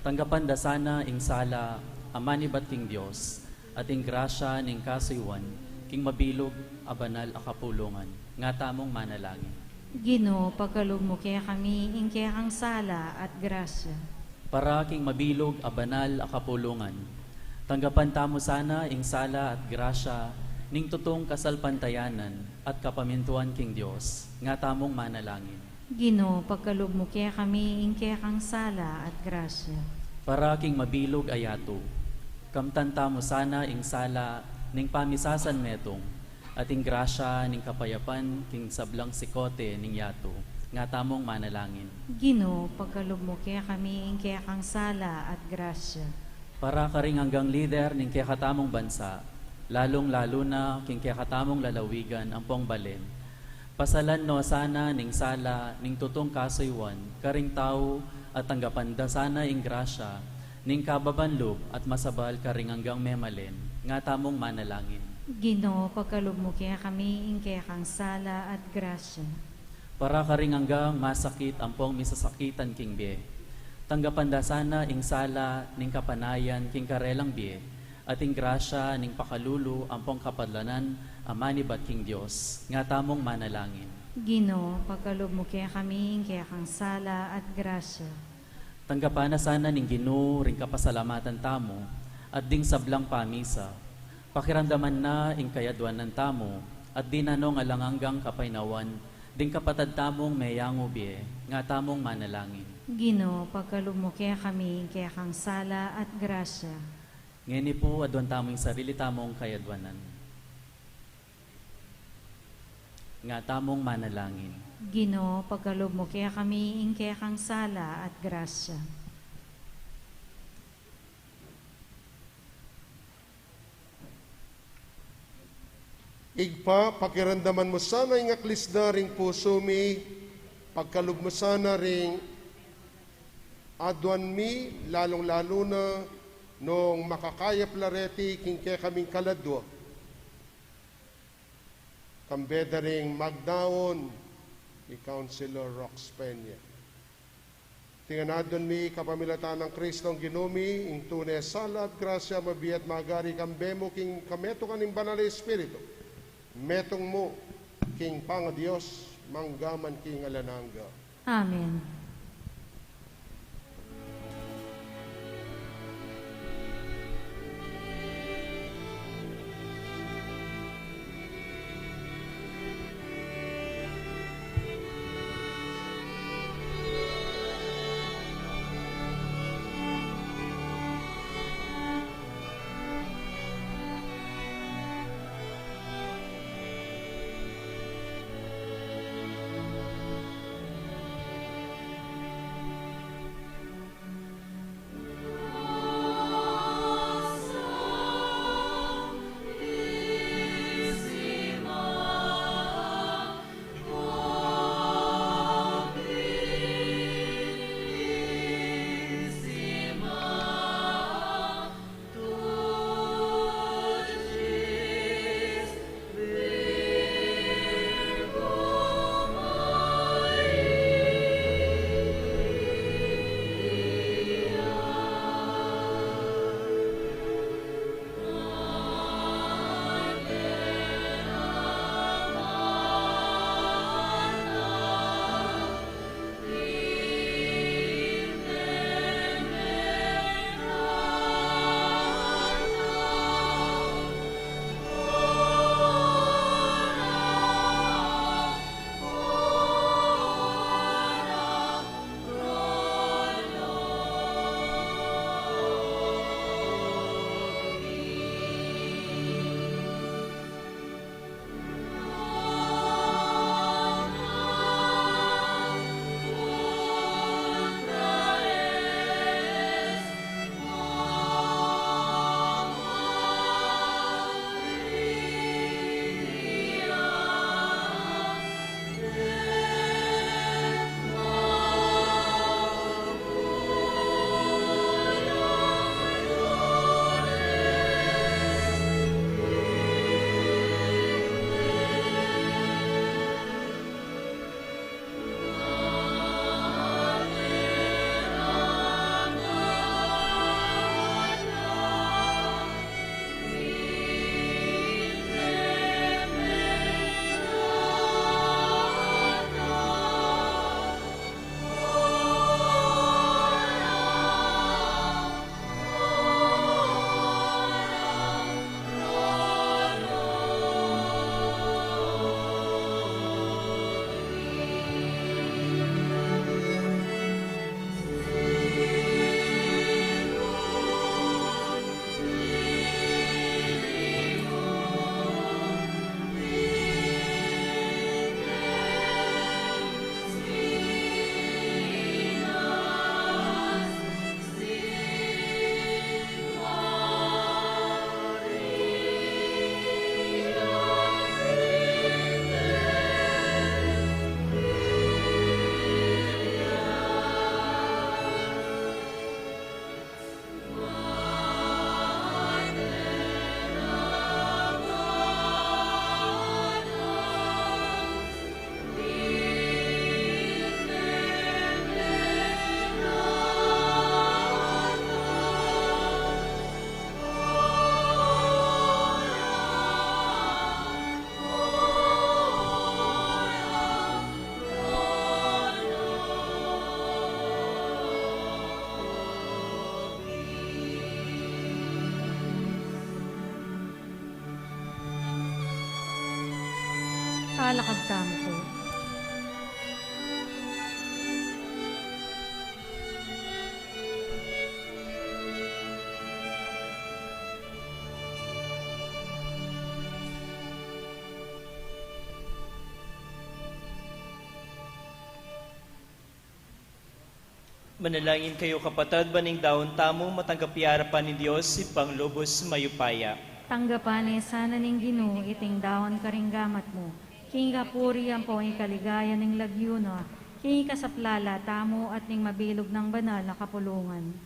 tanggapan da sana ing sala amanibat King Dios at ing grasya ning kasuywan king mabilog a banal a kapulungan nga tamong manalangin. Ginoo, pagkalubmuke kami, ingke kang sala at grasya. Para king mabilog a banal a kapulungan, tanggapan tamo sana ing sala at grasya ning tutong kasalpantayanan at kapamintuan King Dios nga tamong manalangin. Ginoo, pagkalubmuke kami, ingke kang sala at grasya. Para king mabilog ayato, kamtanta mo sana ing sala ning pamisasan metong, at ing grasya ning kapayapan king sablang sikote ning yato, nga tamong manalangin. Ginoo, pagkalob mo kaya kami ing kaya kang sala at grasya. Para ka rin hanggang leader ning kaya katamong bansa, lalong-lalo na king kaya katamong lalawigan ang pong balin. Pasalan no sana ning sala ning tutong kasaywan, karing tao at tanggapanda sana ing grasya, ning kababanlob at masabal karing hanggang memalin, nga tamong manalangin. Ginoo, pagkalob mo kaya kami ing kaya kang sala at grasya. Para ka rin hanggang masakit ang pong misasakitan king biye. Tanggapanda sana ing sala ning kapanayan king karelang biye, at ing grasya ning pakalulu ang pong kapadlanan amanibat king Dios, nga tamong manalangin. Ginoo, pagkalob mo kaya kami ing kaya kang sala at grasya. Tanggapana sana ning Ginoo ring kapasalamatan tamo, at ding sablang pamisa. Pakiramdaman na ing kayadwan ng tamo, at di nanong alanganggang kapainawan, ding kapatad tamong mayango biye, nga tamong manalangin. Ginoo, pagkalob mo kaya kami ing kaya kang sala at grasya. Ngeni po adwan tamong sarili tamong kayadwanan, nga tamong manalangin. Ginoo, pagkalob mo kaya kami ing kaya kang sala at grasya. Igpa, pakiramdaman mo sana ing aklis na ring puso mi, pagkalog mo sana ring adwan mi, lalong-lalo na nung makakayap lareti king kaya kaming kaladwa. Kambeda ring magdaon, ni Councilor Rox Peña. Tinganadon mi kapamilatan ng Kristong ginumi, ing tunay sala at grasya mabiyat magari kambemo king kameto kaning banal na Espiritu. Metong mo, king panga Diyos, manggaman king alananga. Amen. palakag tamo ko. Manalangin kayo kapatid, baning daon tamo matanggap harapan ni Diyos si panglubos mayupaya. Tanggapan sana ning Ginoo iting dawon karinggamat mo. King kapuri ang po kaligaya ning lagyuno. King kasaplala tamo at ning mabilog ng banal na kapulungan.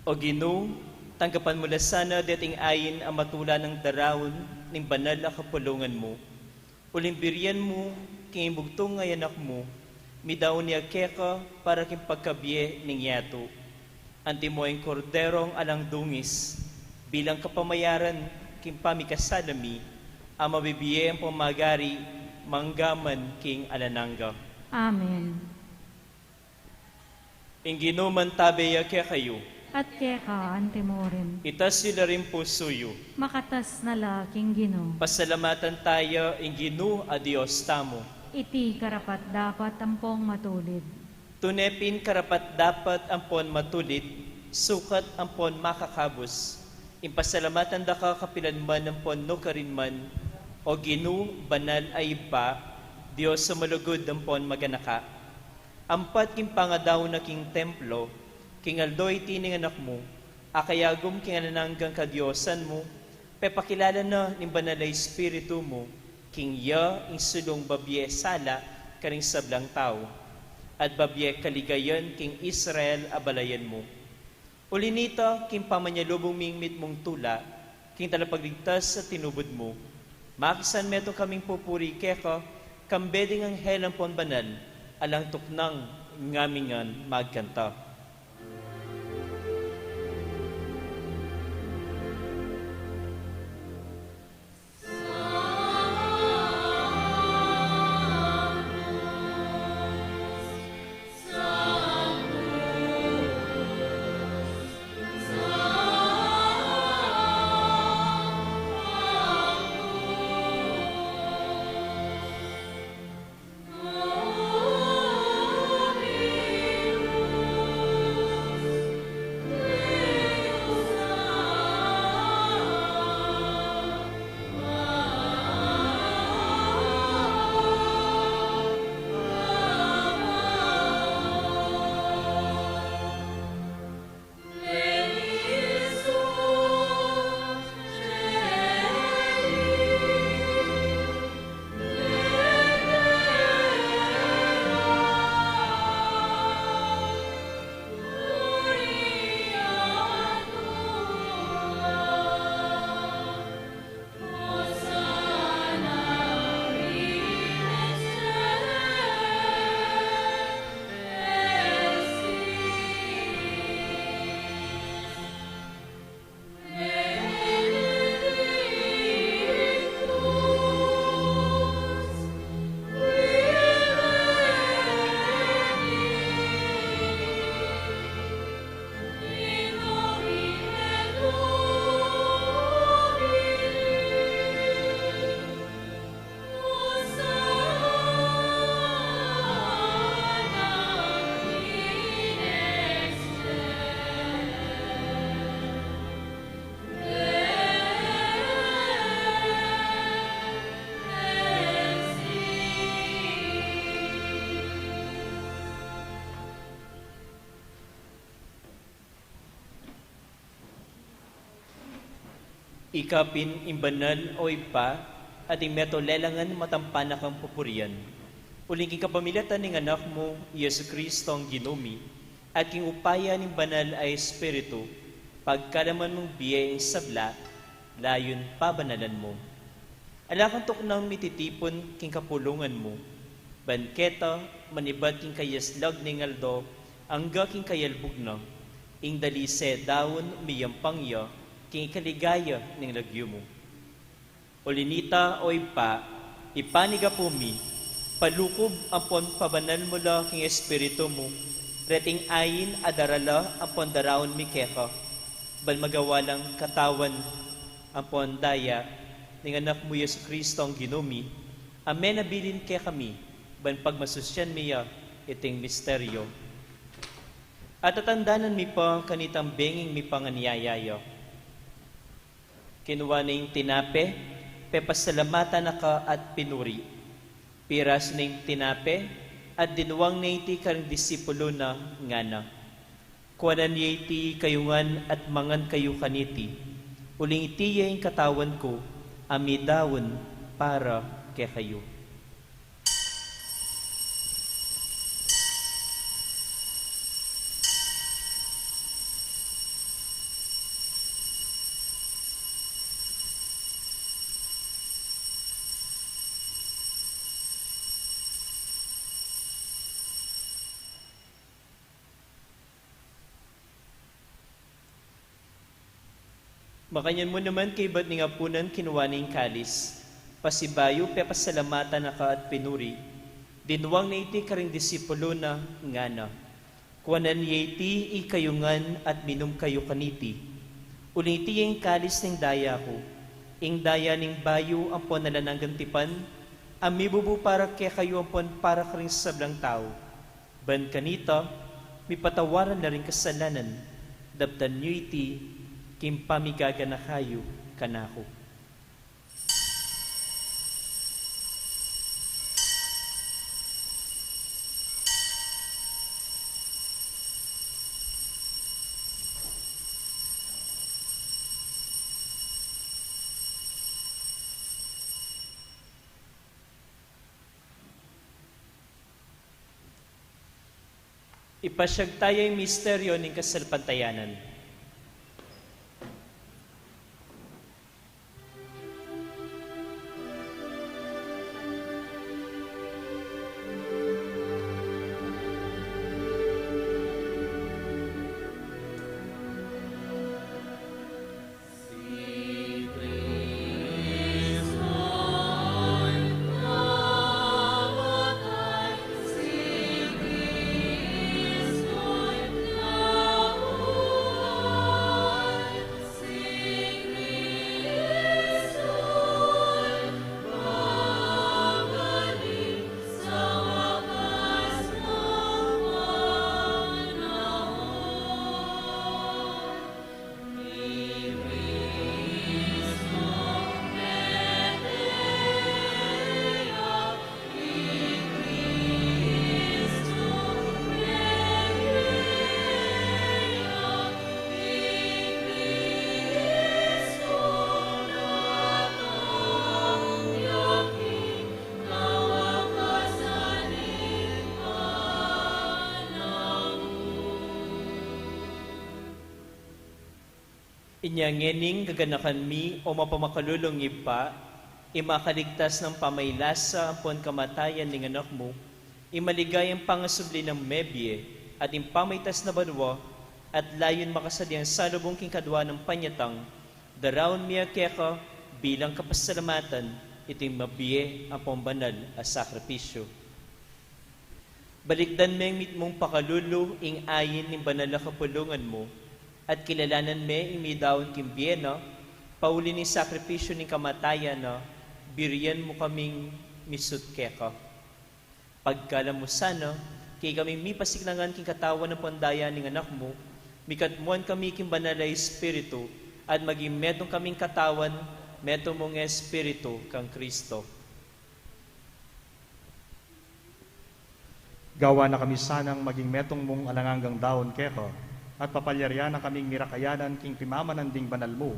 O Ginoo, tanggapan mo sana dating ayin ang matula ng darawon ning banal na kapulungan mo. Ulimbiryan mo, king bugtong ngay anak mo, midaw niya keka para king pagkabiye ning yato. Anti mo ang korderong alang dungis, bilang kapamayaran king pamikasalami, ang mabibiye ang pamagari, manggaman king alananga. Amen. Ing ginuman tabeya kaya kayo, At keka antimorin. itas sila rin po suyo. Makatas na laking Ginoo. Pasalamatan tayo, ing Ginoo a Diyos tamo. Iti karapat dapat ampong matulid. Tunepin karapat dapat ampon matulit, sukat ampon makakabos. Impasalamatan da ka kapilanman ampon no karinman, o Ginoo banal ay ba, Diyos sa malugod ampon maganaka. Ampat king pangadaw na king templo, king aldoy tining anak mo, akayagom king anananggang kadyosan mo, pepakilala na ning banal ay espiritu mo, king ya ing sulong babye sala karing sablang tao, at babye kaligayon king Israel abalayan mo. Uli nito, king pamanyalubong mingmit mong tula, king talapagligtas sa tinubod mo, makisan meto kaming pupuri keka, kambeding ang helang pon banal, alang tuknang ngamingan magkanta. Ikapin imbanal o ipa, at imeto lelangan matampanak ang pupurian. Uling king kapamilatan ng anak mo, Yesu Kristo ang ginumi, at king upaya ng banal ay espiritu, pagkalaman mong biyay sabla, layon pabanalan mo. Alakang tuknang mititipon king kapulungan mo, banketa, manibat king kayaslag ng aldo, angga king kayalbugna, ing dalise daon miyampangya, king kaligaya ng lagyo mo. Ulinita o ipa, ipaniga pumi, palukob ampon pabanal mo la king espiritu mo, reting ayin adarala ampon daraon mikeka, bal magawalang katawan ampon daya, ng anak mo Yesu Kristo ang ginumi, Amen abilin kaya kami, ban pagmasusyan miya iting misteryo. At atandanan mi pa kanitang benging mi panganyayayo. Kinuha na yung tinape, pepasalamatan na ka at pinuri. Piras na yung tinape, at dinuwang na iti karang disipulo na ngana. Kuwanan niya iti kayungan at mangan kayo kaniti. Uling iti yung katawan ko, amidawon para kay kayo. Makanyan mo naman kay ba't nga punan kinuha ng kalis. Pasibayo pepasalamatan na ka at pinuri. Dinuwang na iti karing disipulo na ngana. Kuwanan niya iti ikayungan at minum kayo kaniti. Uling iti yung kalis ng daya ko. Ing daya ng bayo ang pon nalananggang tipan. Amibubu para kaya kayo ang pon para karing sablang tao. Ban kanita, may patawaran na rin kasalanan. Dabtan niyo iti kimpamigaga na kayo kanako. Ipasyag tayo yung misteryo ng kasalpantayanan. Inyangening gaganakan mi o mapamakalulong ipa, imakaligtas ng pamaylasa ang kamatayan ng anak mo, imaligayang pangasubli ng mebye, at impamaitas na banwa, at layon makasali ang salubong king kadwa ng panyatang, daraon miya keka bilang kapasalamatan, iting mabiye ang pambanal at sakripisyo. Balikdan meng mitmong pakalulu ing ayin ng banal na kapulungan mo, at kilalanan me imidaon kimbiyena, pauli ni sakripisyo ng kamatayan na, biriyan mo kaming misut keka. Pagkala mo sana, kay kaming mipasiklangan king katawan ng pandaya ng anak mo, mikatmuan kami king banalay espiritu, at maging metong kaming katawan, metong mong espiritu kang Kristo. Gawa na kami sanang maging metong mong alangangang daon keka, at papalyaryan na kaming mirakayanan king pimamananding banal mo.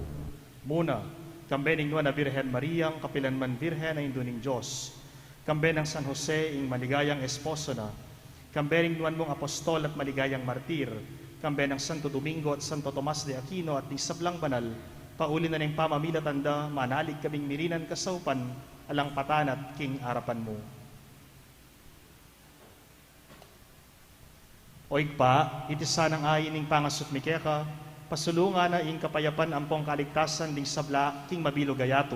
Muna, kambe ning na Birhen Maria, ang kapilanman Birhen na induning Diyos. Kambe ng San Jose, ing maligayang esposo na. Kambe ning mong apostol at maligayang martir. Kambe ng Santo Domingo at Santo Tomas de Aquino at di sablang banal. Pauli na ng pamamilatanda, manalig kaming mirinan kasaupan, alang patan at king arapan mo. Oig pa, iti sanang ayin ning pangasut mi keka, pasulungan na ing kapayapan ampong kaligtasan ding sabla king mabilo gayato.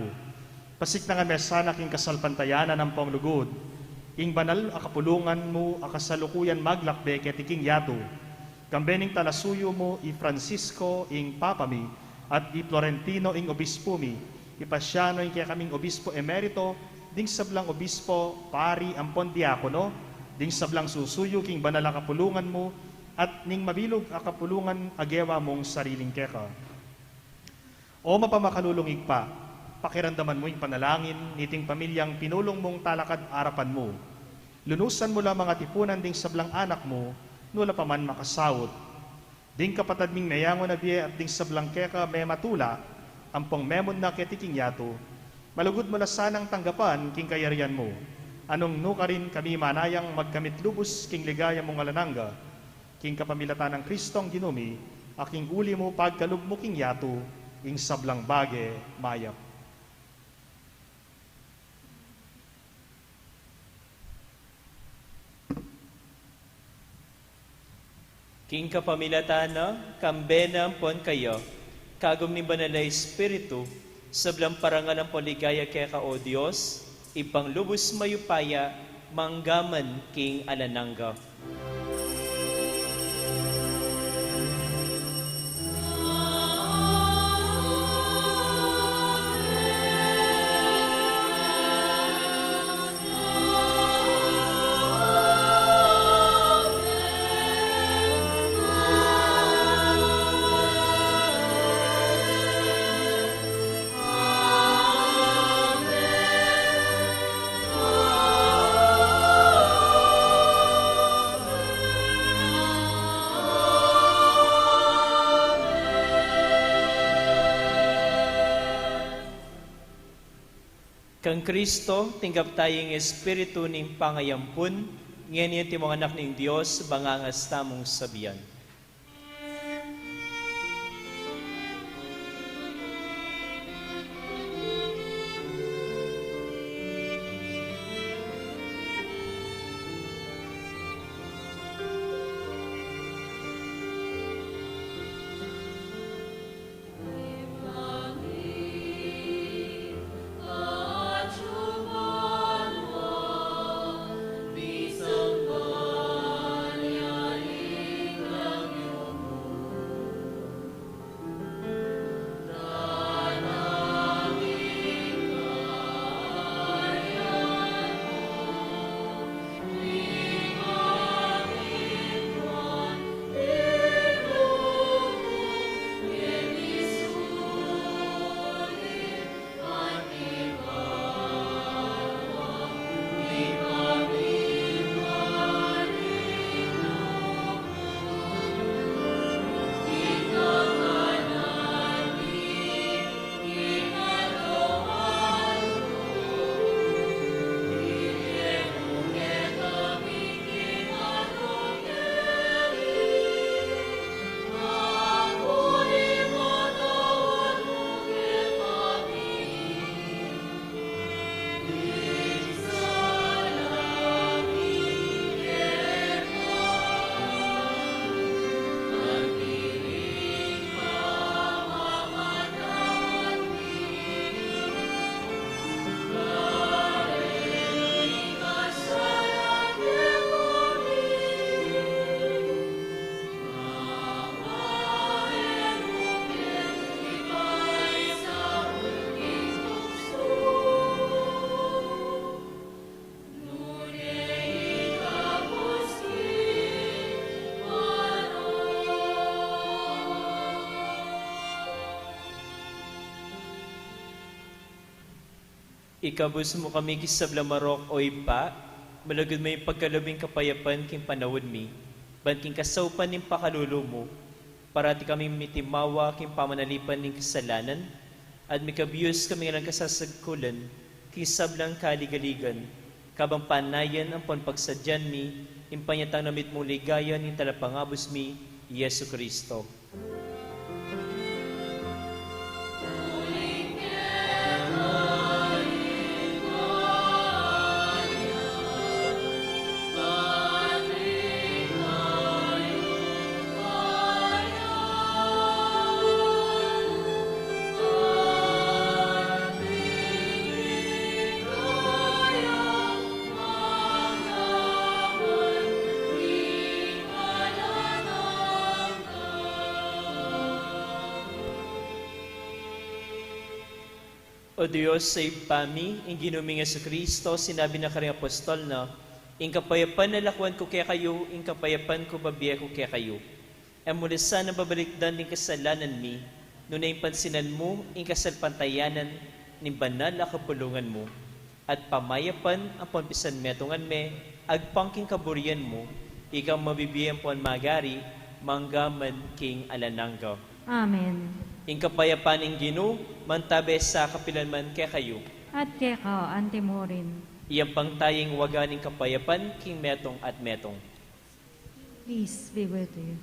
Pasik na nga mesana king kasalpantayanan ampong lugod. Ing banal akapulungan mo akasalukuyan maglakbe ket king yato. Kambening talasuyo mo i Francisco ing papami at i Florentino ing obispo mi. Ipasyano ing kaya kaming obispo emerito ding sablang obispo, pari, ampon diakono, ding sablang susuyo king banal a kapulungan mo, at ning mabilog a kapulungan agewa mong sariling keka. O mapamakalulungig pa, pakiramdaman mo yung panalangin, niting pamilyang pinulong mong talakad arapan mo. Lunusan mo lang mga tipunan ding sablang anak mo, nula pa man makasawot. Ding kapatad ming mayango na biye at ding sablang keka may matula, ampong memon na ketiking yato, malugod mo na sanang tanggapan king kayarian mo. Anong nuka rin kami manayang magkamit lubos king ligaya mong alananga, king kapamilatan ng Kristong ginumi, aking uli mo pagkalub mo king yato, ing sablang bage mayap. King kapamilatana, kambena pon kayo, kagom ni banal na Espiritu, sablang parangal ang poligaya kaya o Diyos, ipanglubos mayupaya, manggaman king alananga. Kang Kristo, tinggap tayong Espiritu ning pangayampun, ngayon yung timong anak ng Diyos, bangangas tamong sabihan. Ikabus mo kami kisabla marok o ipa, malagod mo yung pagkalabing kapayapan king panawad mi, ban king kasaupan ning pakalulo mo, parati kami mitimawa king pamanalipan ning kasalanan, at mikabiyos kami ng kasasagkulan, kisablang kaligaligan, kabang panayan ang panpagsadyan mi, impanyatang namit mong ligaya ning talapangabos mi, Yesu Kristo. O Diyos, sa ipami, ang ginuming sa Kristo, sinabi na karing apostol na, ing kapayapan na lakwan ko kaya kayo, ing kapayapan ko babiya ko kaya kayo. Ang mula sana babalikdan ng kasalanan mi, nung naimpansinan mo, ing kasalpantayanan, ng banal na kapulungan mo, at pamayapan ang pampisan metungan me, agpangking kaburian mo, ikaw mabibiyan po ang magari, manggaman king alanangga. Amen. Ing kapayapan ng Ginoo, mantabe sa kapilanman kaya kayo. At keka, antimorin. Iyang pangtaying waganing kapayapan, king metong at metong. Peace be with you.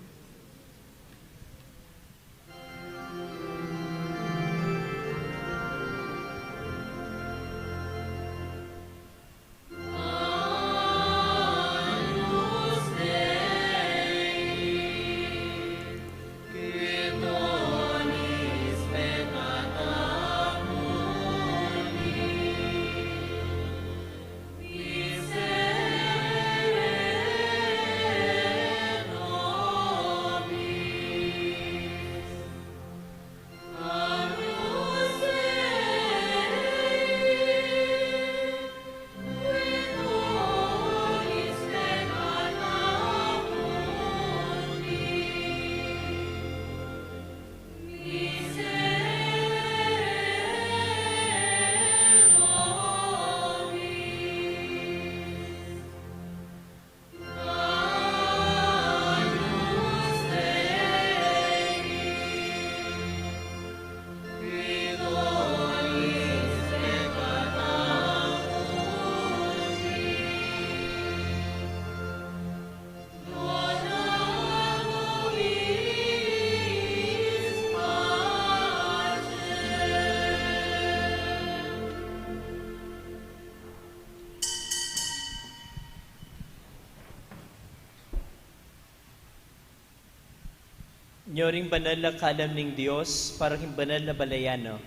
Nyoring banal na kalam ng Diyos, parang banal na balayano.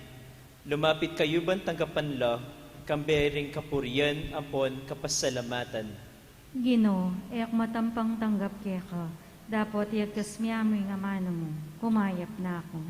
Lumapit kayo ban tanggapan la, kambering kapurian, ampon kapasalamatan. Gino, eak matampang tanggap keka. Dapat iagkas miyamo yung amano mo. Kumayap na ako.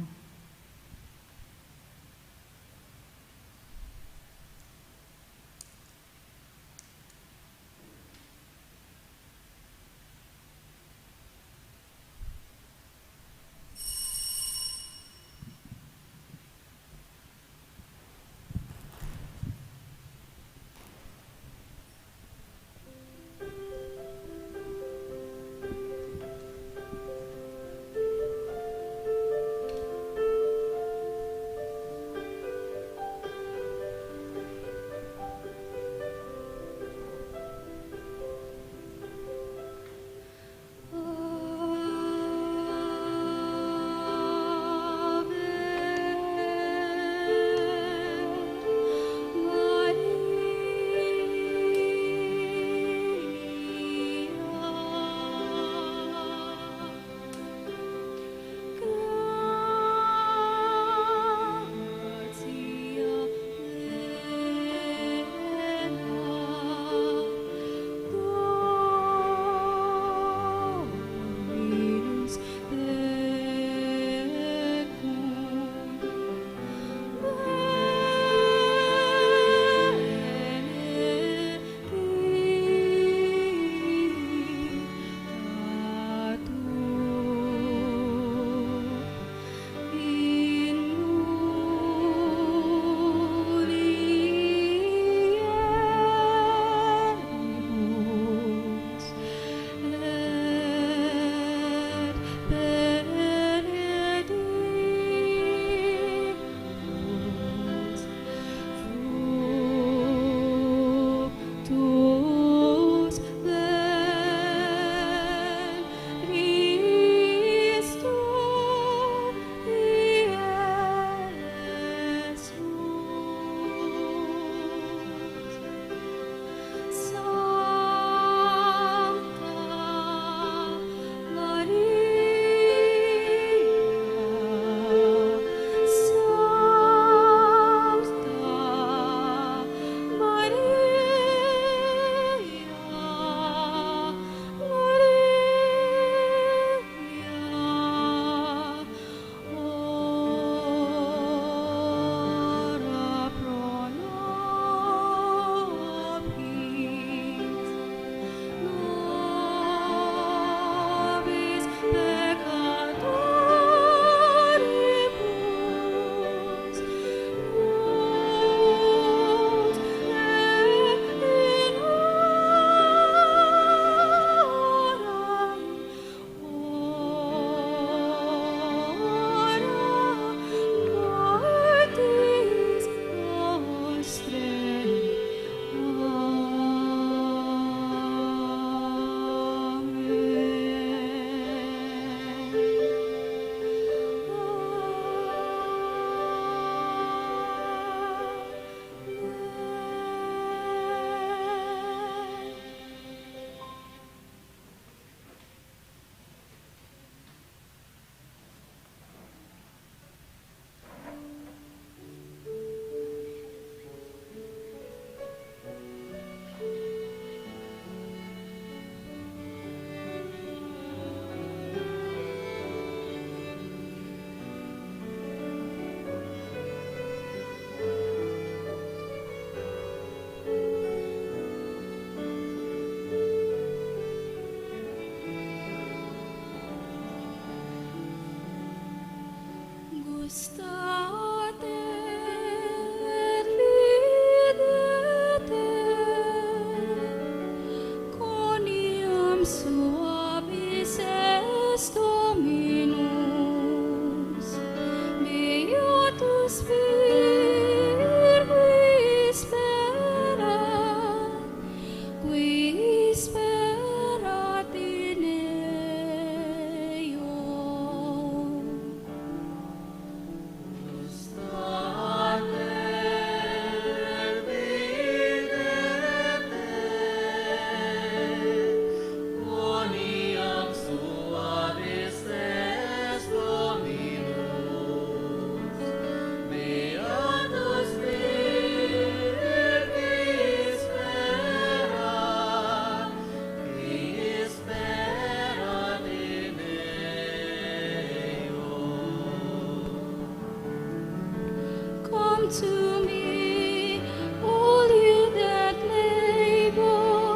unto me, all you that labor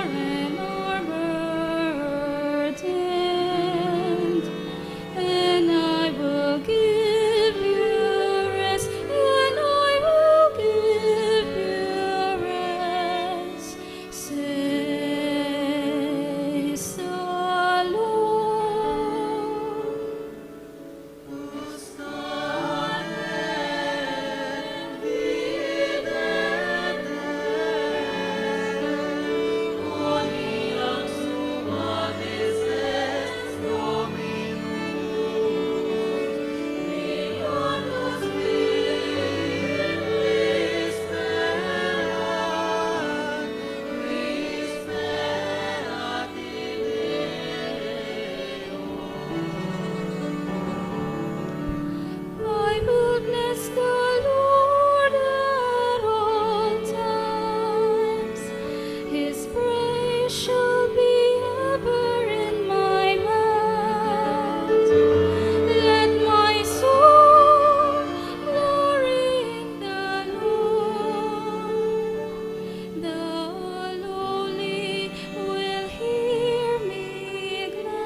and are burdened, and I will give you rest, and I will give you rest, says the Lord. I will bless the Lord at all times. His praise shall be ever in my mouth. Let my soul glory in the Lord. The lowly will hear me glad.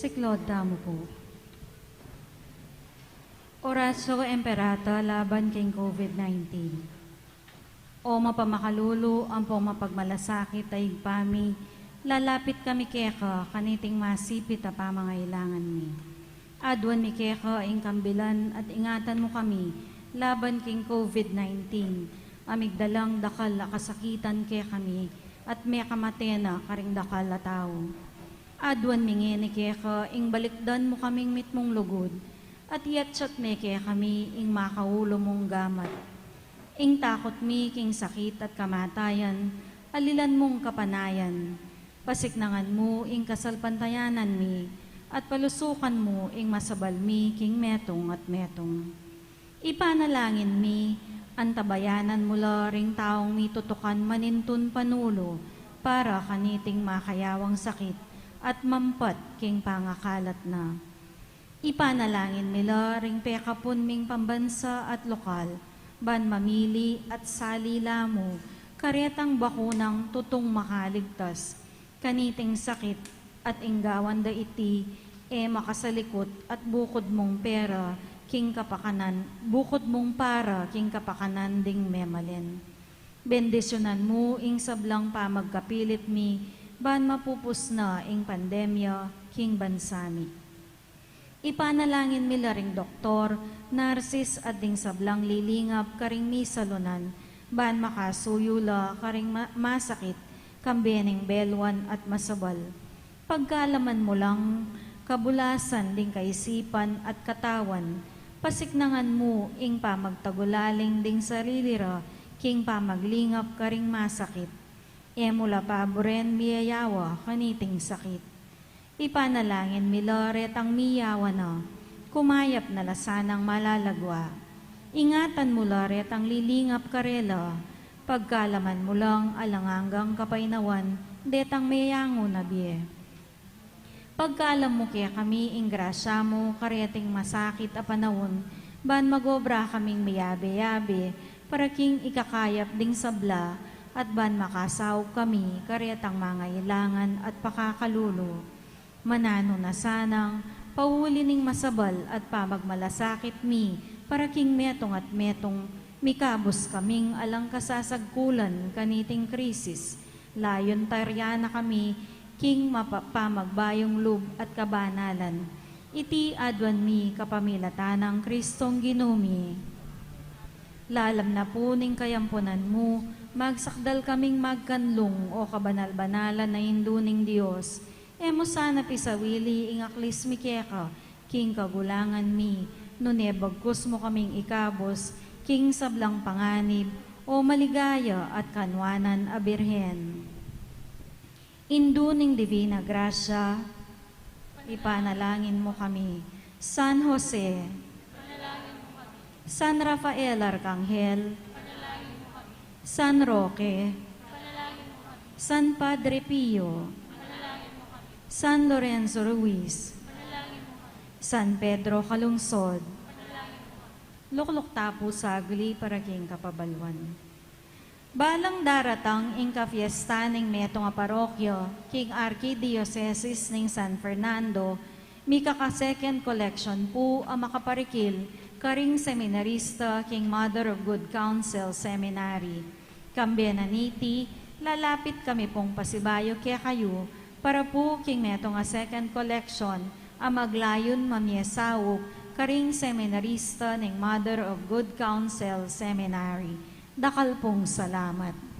Siklod damo po. Oratio Imperata laban kay COVID-19. O mapamakalulo ang mapagmalasakit ay pami, lalapit kami keka kaniting masipit a pamangailangan mi. Adwan mi keka ing kambilan at ingatan mo kami laban kay COVID-19. Amigdalang dakal a kasakitan ke kami at may kamatena karing dakal a tao. Adwan mingini keka ing balikdan mo kaming mitmong lugod, at yatsat me kaya kami ing makaulo mong gamat. Ing takot mi king sakit at kamatayan, alilan mong kapanayan. Pasiknangan mo ing kasalpantayanan mi, at palusukan mo ing masabal mi king metong at metong. Ipanalangin mi, antabayanan mula ring taong mi tutukan manintun panulo, para kaniting makayawang sakit, at mampat king pangakalat na. Ipanalangin nila ring pekapun ming pambansa at lokal, ban mamili at salila mo, karetang bakunang tutong makaligtas, kaniting sakit at inggawan da iti, makasalikot at bukod mong pera, king kapakanan, bukod mong para, king kapakanan ding memalen. Bendisyonan mo ing sablang pamagkapilit mi, ban mapupus na ing pandemya, king bansami. Ipanalangin mi ring doktor, narsis at ding sablang lilingap karing misalunan, ban makasuyula karing masakit, kambeneng belwan at masabal. Pagkalaman mo lang, kabulasan ding kaisipan at katawan, pasiknangan mo ing pamagtagulaling ding sarilira, king pamaglingap karing masakit. Mula paboren miyayawa kaniting sakit. Ipanalangin miloret ang miyawa na, kumayap na lasanang malalagwa. Ingatan mo loret ang lilingap karela, pagkalaman mo lang alanganggang kapainawan, detang mayango na biye. Pagkalam mo kaya kami ing grasya mo, kareting masakit a panahon, ban magobra kaming mayabe-yabe, para king ikakayap ding sabla, at ban makasaw kami, karetang mga ilangan at pakakalulo. Manano na sanang, paulining masabal at pamagmalasakit mi, para king metong at metong, mikabos kaming alang kasasagkulan kaniting krisis. Layon tarya na kami, king mapamagbayong lub at kabanalan. Iti adwan mi kapamilatan ng Kristong Ginumi. Lalam na puning kayampunan mo, magsakdal kaming magkanlong o kabanal-banalan na induning Diyos. Emo sana pisawili ingaklis mi keka, king kagulangan mi, nunebagkus mo kaming ikabos, king sablang panganib, o maligaya at kanwanan a Birhen. Induning Divina Gracia, ipanalangin mo kami. San Jose, San Rafael Arcangel, San Roque, San Padre Pio, San Lorenzo Ruiz, San Pedro Calungsod, Lukluk Tapo Sagli para king kapabalwan. Balang daratang ingka fiesta ning metong a parokyo, king Archdiocese ning San Fernando, mi kaka-second collection po ang makaparikil karing seminarista king Mother of Good Counsel Seminary. Kambiananiti, lalapit kami pong pasibayo kaya kayo para po king metong a second collection ang maglayon mamyesawok karing seminarista ning Mother of Good Counsel Seminary. Dakal pong salamat.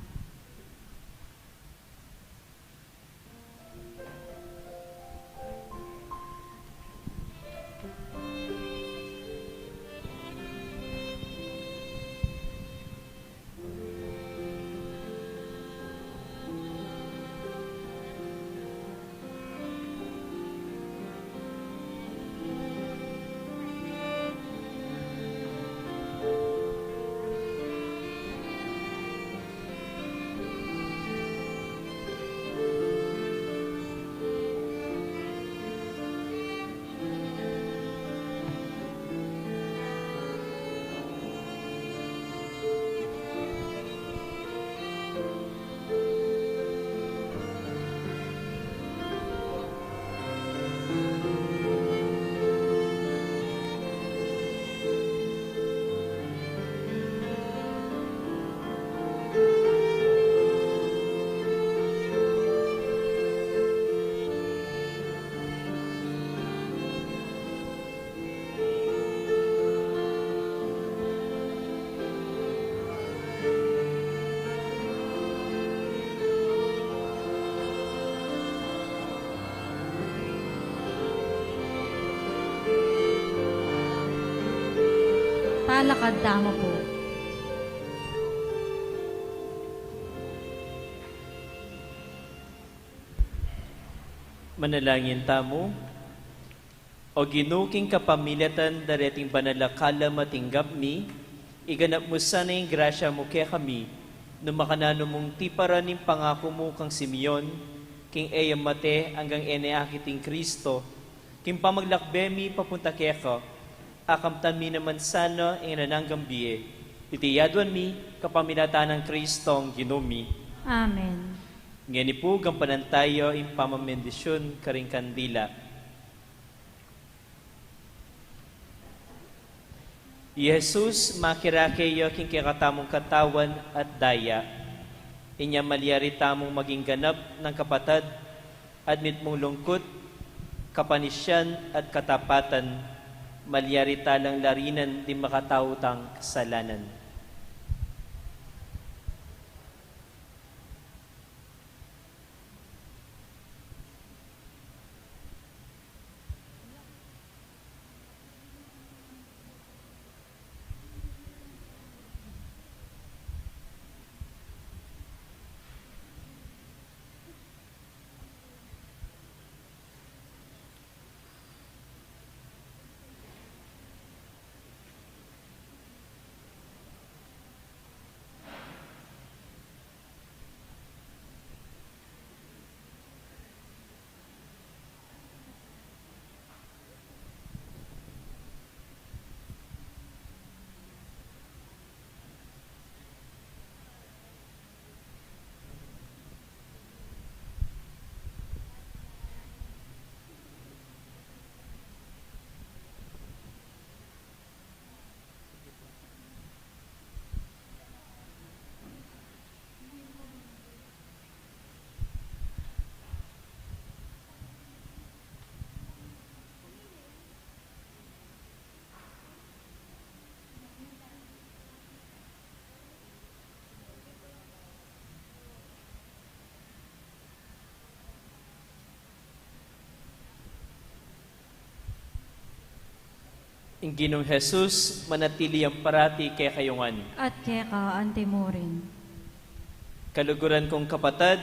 Talakad tamo po. Manalangin tamo, o ginuking kapamilyatan dareting banalakala matinggap mi, iganap mo sana yung grasya mo kaya kami, no makanano mong tipara ning pangako mo kang Simeon, king eyam mate hanggang eneakiting Kristo, king pamaglakbe mi papunta kaya ka, akamtan mi naman sana ang nananggang biye. Itiyaduan mi, kapamilatan ng Kristong ginumi. Amen. Ngani po, gampanan tayo yung pamamendisyon karing kandila. Jesus, makirakeyo king kikatamong katawan at daya. Inya malyari tamong maging ganap ng kapatad, admit mong lungkot, kapanisyan at katapatan, malyari talang larinan di makatautang kasalanan. Ing Ginoong Jesus, manatili ang parati kay kayungan. At kaya ka antimurin. Kaluguran kong kapatad,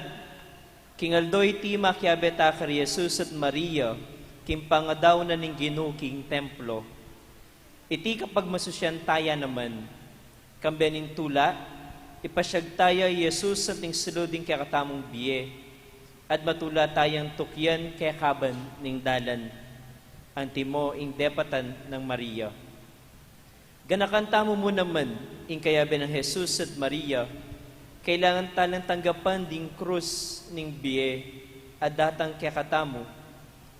kingaldoy ti makiabeta kay Jesus at Maria, kimpangadaw na ning Ginoo king templo. Iti kapag masusyan taya naman, kambening tula, ipasyag taya Jesus at ning suluding kaya katamong biye, at matula tayang tukyan kaya kaban ning dalan, ang timo ing depatan ng Maria. Ganakanta mo naman, ing kayabe ng Jesus at Maria, kailangan talang tanggapan ding krus ning biye, at datang kaya katamo,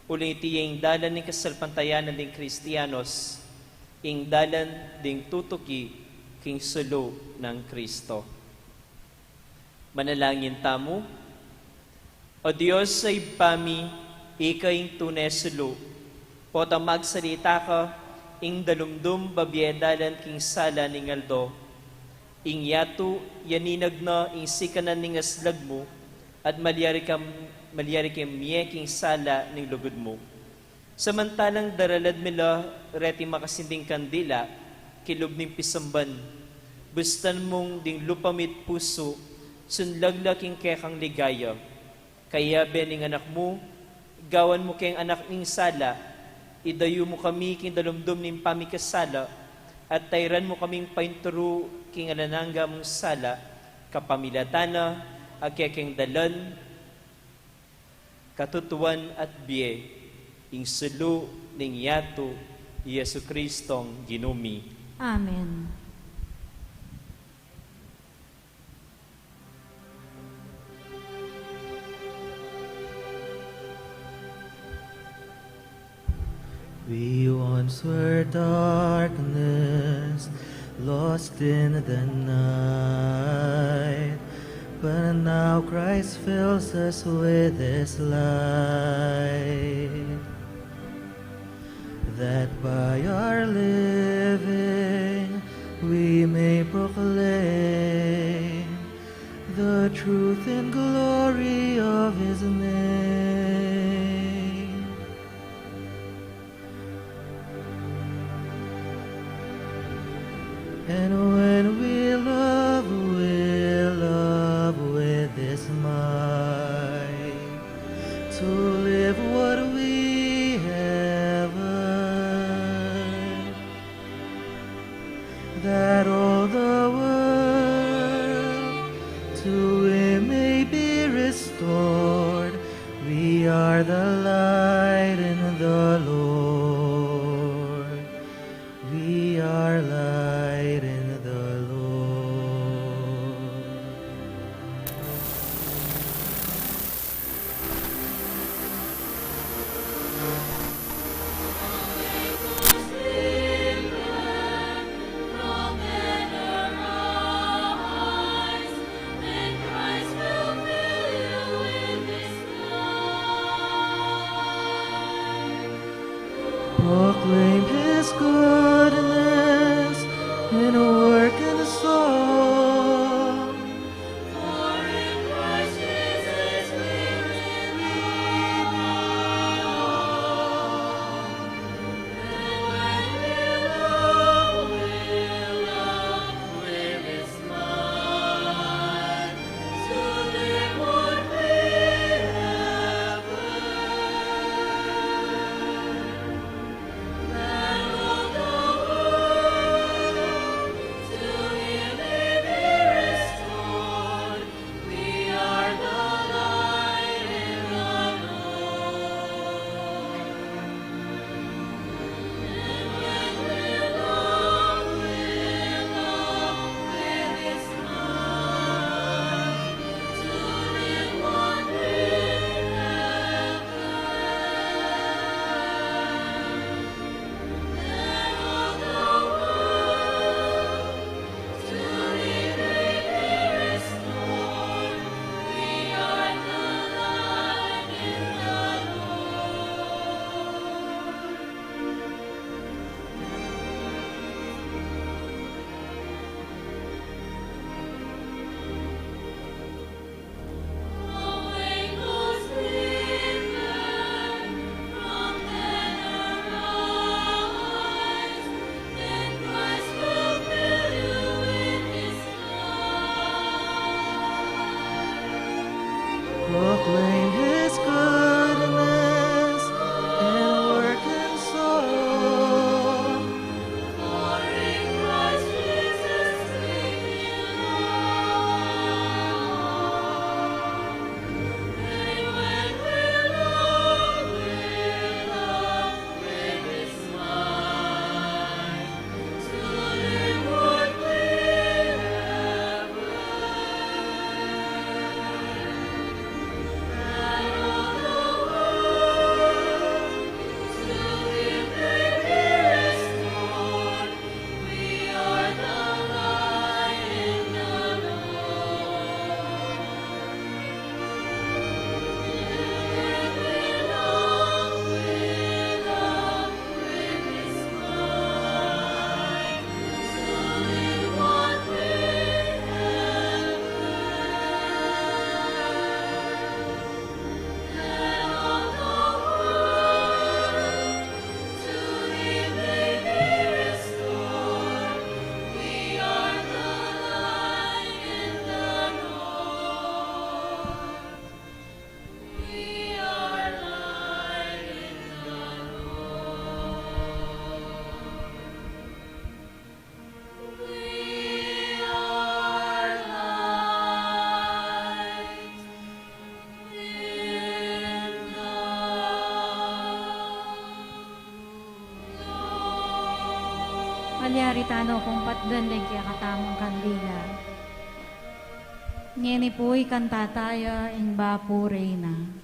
uling iti ing dalan ning kasalpantayanan ding Kristiyanos, ing dalan ding tutuki king sulo ng Kristo. Manalangin tamo, O Diyos sa ibami, ikaing tunay sulo, pota magsalita ka, ing dalumdum babiedalan king sala ning aldo, ing yato yaninag na ing sikanan ning aslag mo, at malyari kam miyeking sala ning lugod mo. Samantalang daralad mila reti makasinding kandila, kilub ning pisamban, bustan mong ding lupamit puso, sunlaglaking kekang ligaya, kaya bening anak mo, gawan mo kayang anak ning sala, idayo mo kami king dalumdum ning pamikasala, at tayran mo kaming painturo king alananga mong sala, kapamilatana, agkeking dalan, katutuan at biye, ing sulu ning yato, Yesu Kristong ginumi. Amen. We once were darkness, lost in the night, but now Christ fills us with His light, that by our living we may proclaim the truth and glory of His name. And when we love with this might, to live what we have earned, that all the world to Him may be restored. We are the light in the Lord. We are light in the Lord. From men arise, and Christ Yaritano kung patdan din kaya katamong kandila. Ngeni po'y kantataya in bapo reyna.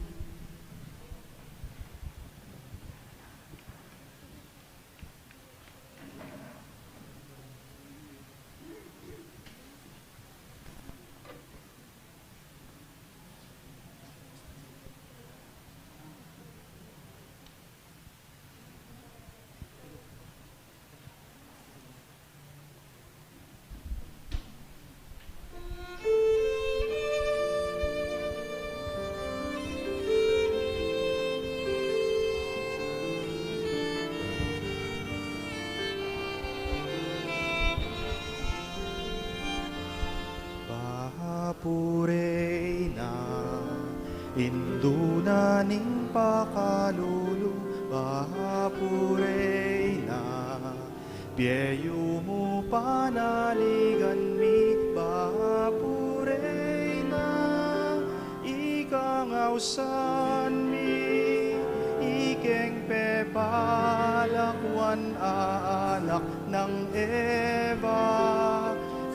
Purey na indunaning pakalulu, purey na bieyo mo panaligan mi, purey na ikangausan mi, ikeng pepalakwan anak ng Eva,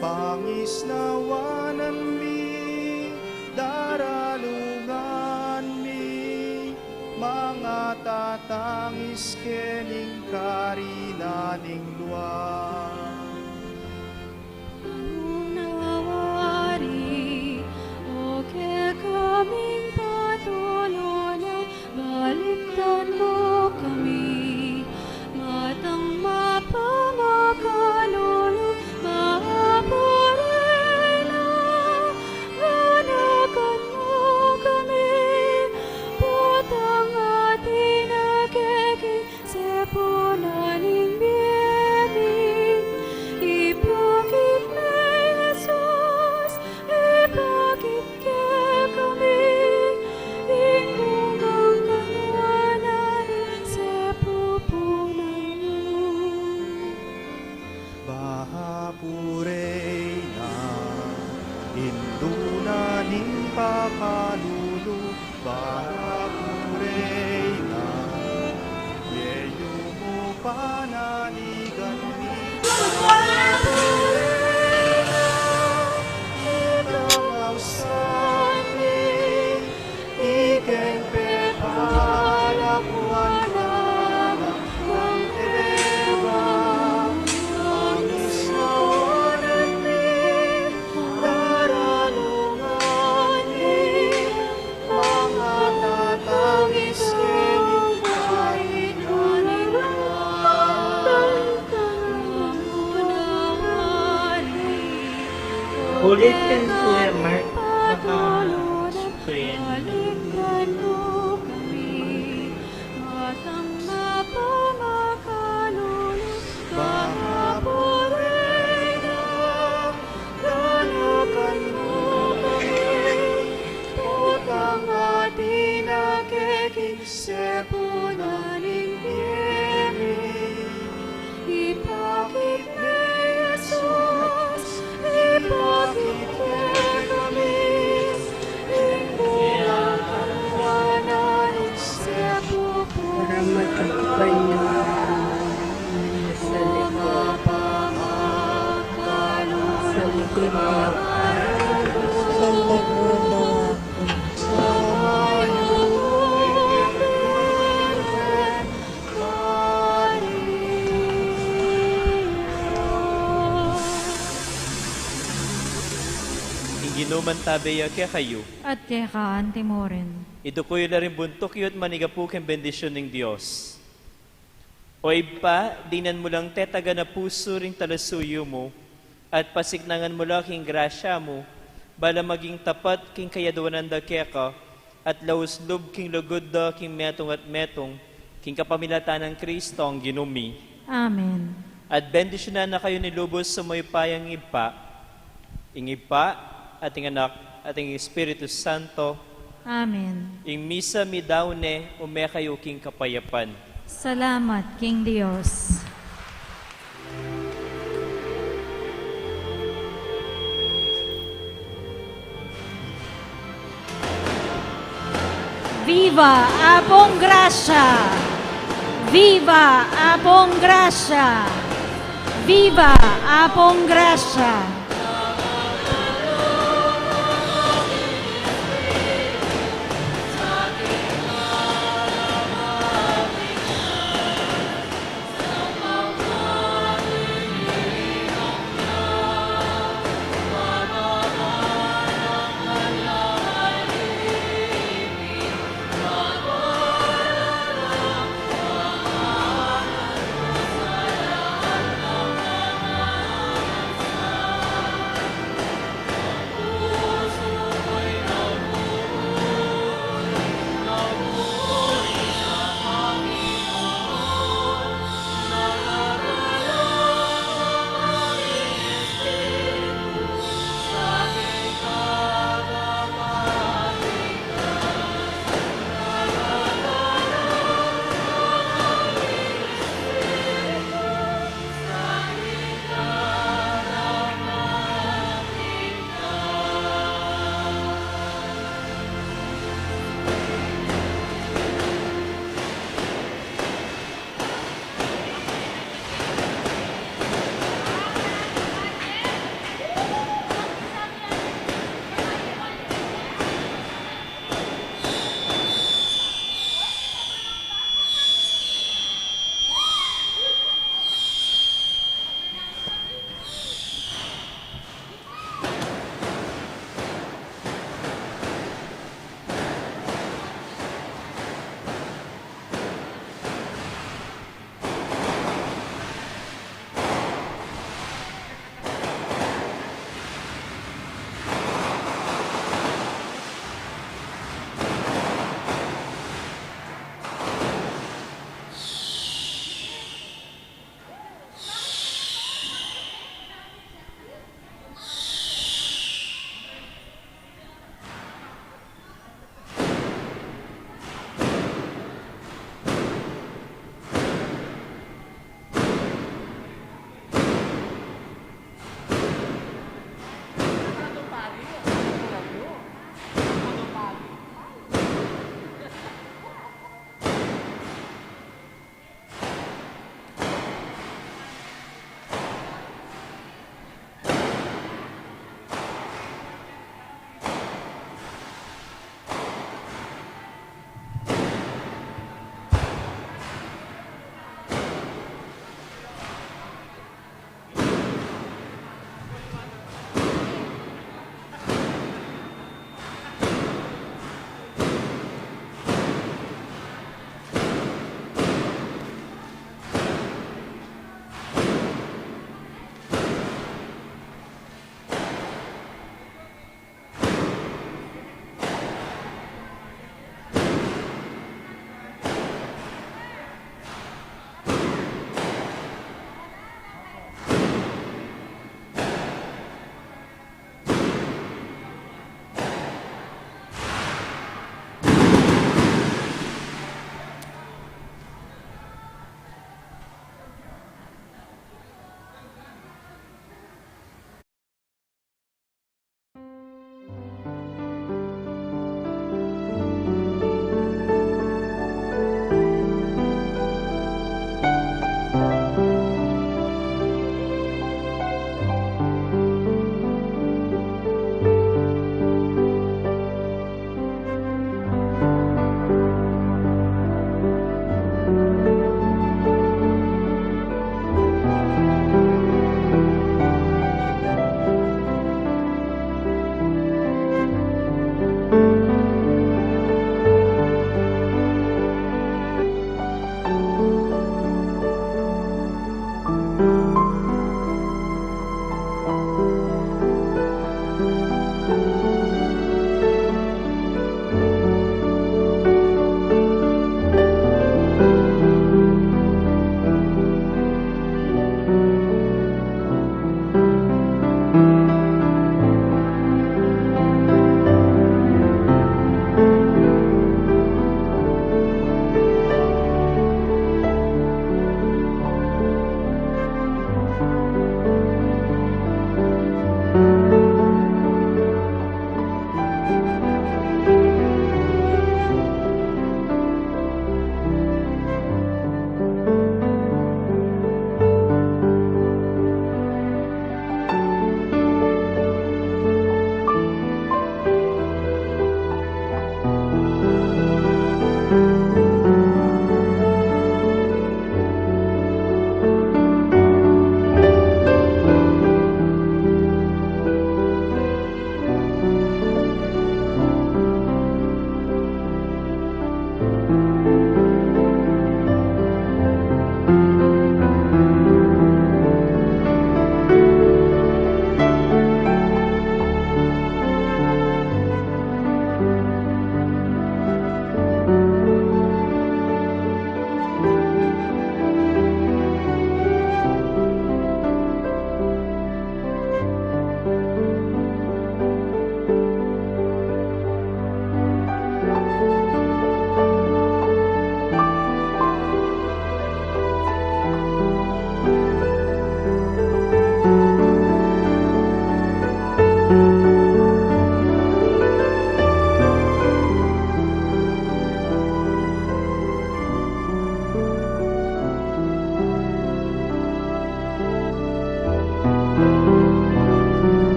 pangis nawanan mi, daralungan mi, mga tatangis kening karinaning luwan. Nawari, o kaya kaming patulona, baliktan mo kami, matang mapamakalolo, maapurela, ganakan mo kami, putang atin nagiging sepunaning biyeming, ipakit na Jesus, ipakit ke kami, ingungang kanuanan sepupunan mo. Bahapurey na indunaning pakalulu, bahapurey na bieyo mo panaligan mi, bahapurey na ikangausan mi, ikeng pepalakwan anak ng Eva, pangis nawanan mi, daralungan mi, mga tatangis kening karinaning luwan. Ulitin Kuya Mark, baka screen. Baliktan mo kami, matang mapamakalolo, Bahapurey na ganakan mo kami, putang atin nagiging sepunaning biyeming, ipakit na Jesus, ipakit ke kami, ingungang kanuanan sepupunan sa likod Iginuman tabeya kaya kayo. At kaya ka, Antimoren. Ito ko yung laring buntok yun, manigapuk ang bendisyon ng Diyos. O iba, dinan mo lang tetaga na puso ring talasuyo mo, at pasignangan mo lang king grasya mo, bala maging tapat king kayaduanan da keka, at lauslub king lugod da king metong at metong, king kapamilatan ng Kristo ang ginumi. Amen. At bendisyonan na kayo ni Lubos sa may payang ipa, ingipa, ating anak, ating Espiritu Santo, Amen. ing misa mi daune, ume kayo king kapayapan. Salamat, King Dios. Viva Apong Gracia! Viva Apong Gracia! Viva Apong Gracia!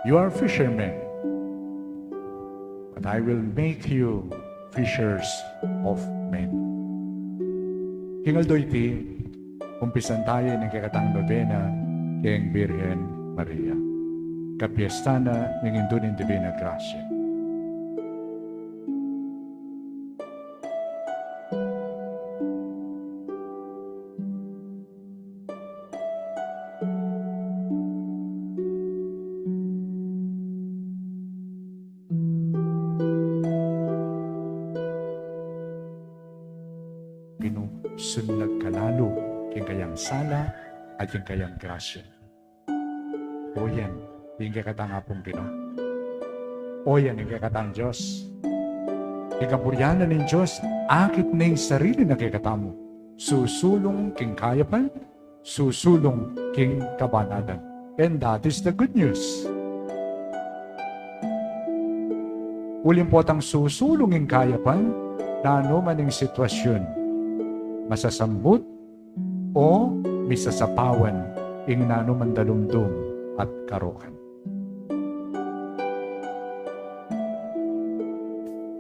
You are fishermen, but I will make you fishers of men. Hingal do iti, umpisan tayo ng kakatang nobena kayang Birhen Maria. Kapiesta na ng Indunin Divina Gracia. Sunlag kalalo yung kayang sala at yung kayang grasya. O yan, yung kakatang apong Ginoo. O yan, yung kakatang Diyos. Ikapuryanan ng Diyos, akit na yung sarili na kakatamo. Susulong king kayapan, susulong king kabanadan. And that is the good news. Ulim po tang susulong king kayapan, na ano man yung sitwasyon, masasambut o misasapawan ing nano mandalumdum at karokan.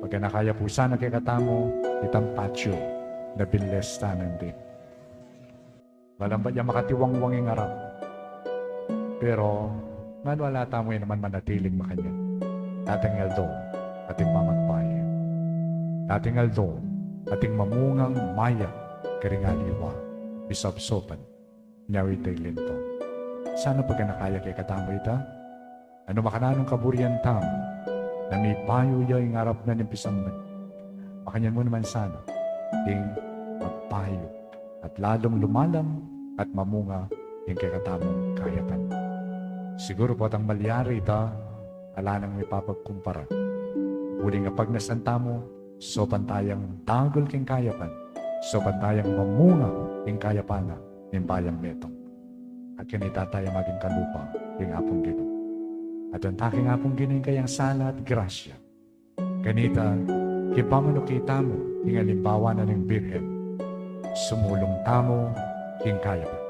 Pagka nakaya po sana kay katamo, itang patio na binles tanan din. Walang ba niya makatiwang-wang yung arap. Pero, man wala tamo yun naman manatiling makanya. Dating aldo, ating mamagpaya. Dating aldo, ating mamungang maya, karingaliwa, bisabsopan, nyawitay linto. Sana pagka nakaya kay katamo ita, ano makananong kaburian tam, na may payo ya yung arap na nimpisang man. Makanyan mo naman sana, ding magpayo, at lalong lumalam at mamunga yung kay katamong kayapan. Siguro po atang malyari ita, ala nang may papagkumpara. Uli nga pag nasanta mo, so pantayang tagol king kayapan, so pantayang mamunga king kayapana ng bayang metong. At kanita tayo maging kalupa yung apong Ginoo. At ang taking apong Ginoo yung kayang sala at grasya. Kanita, kipamano kita mo yung alimbawa na ng Birhen, sumulong tamo king kayapan.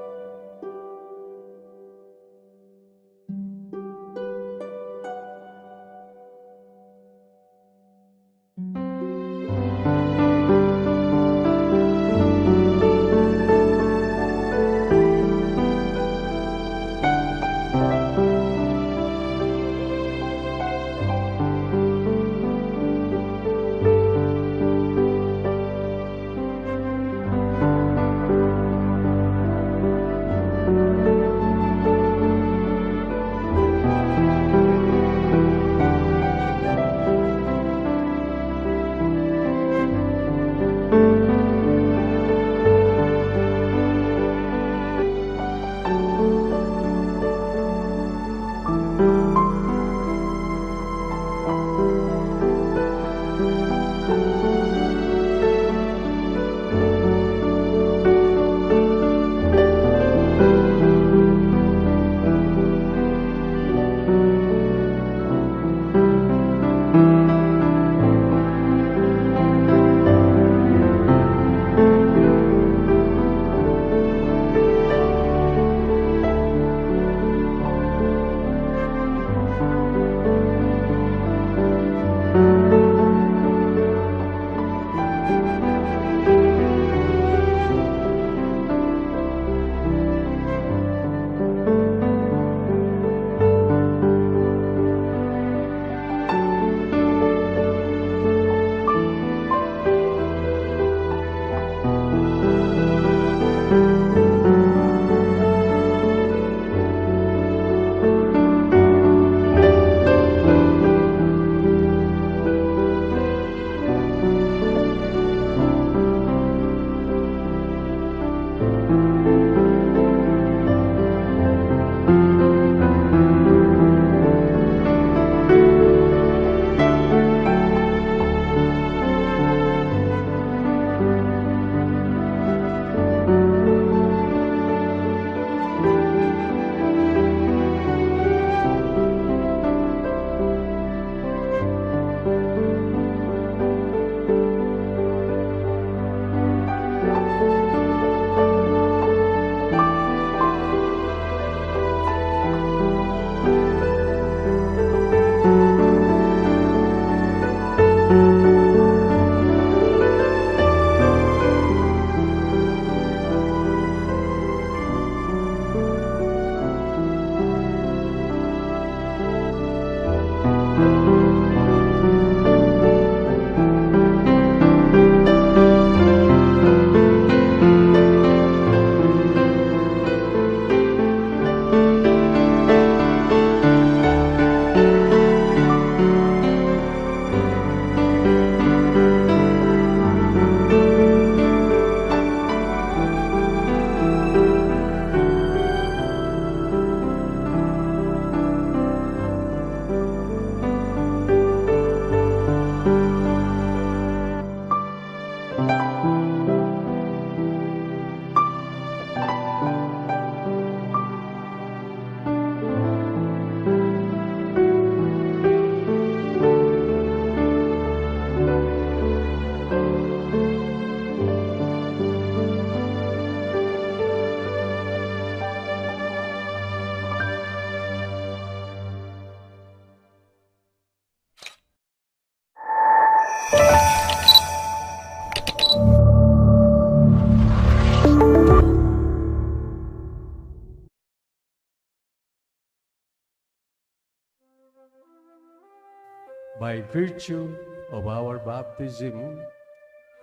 By virtue of our baptism,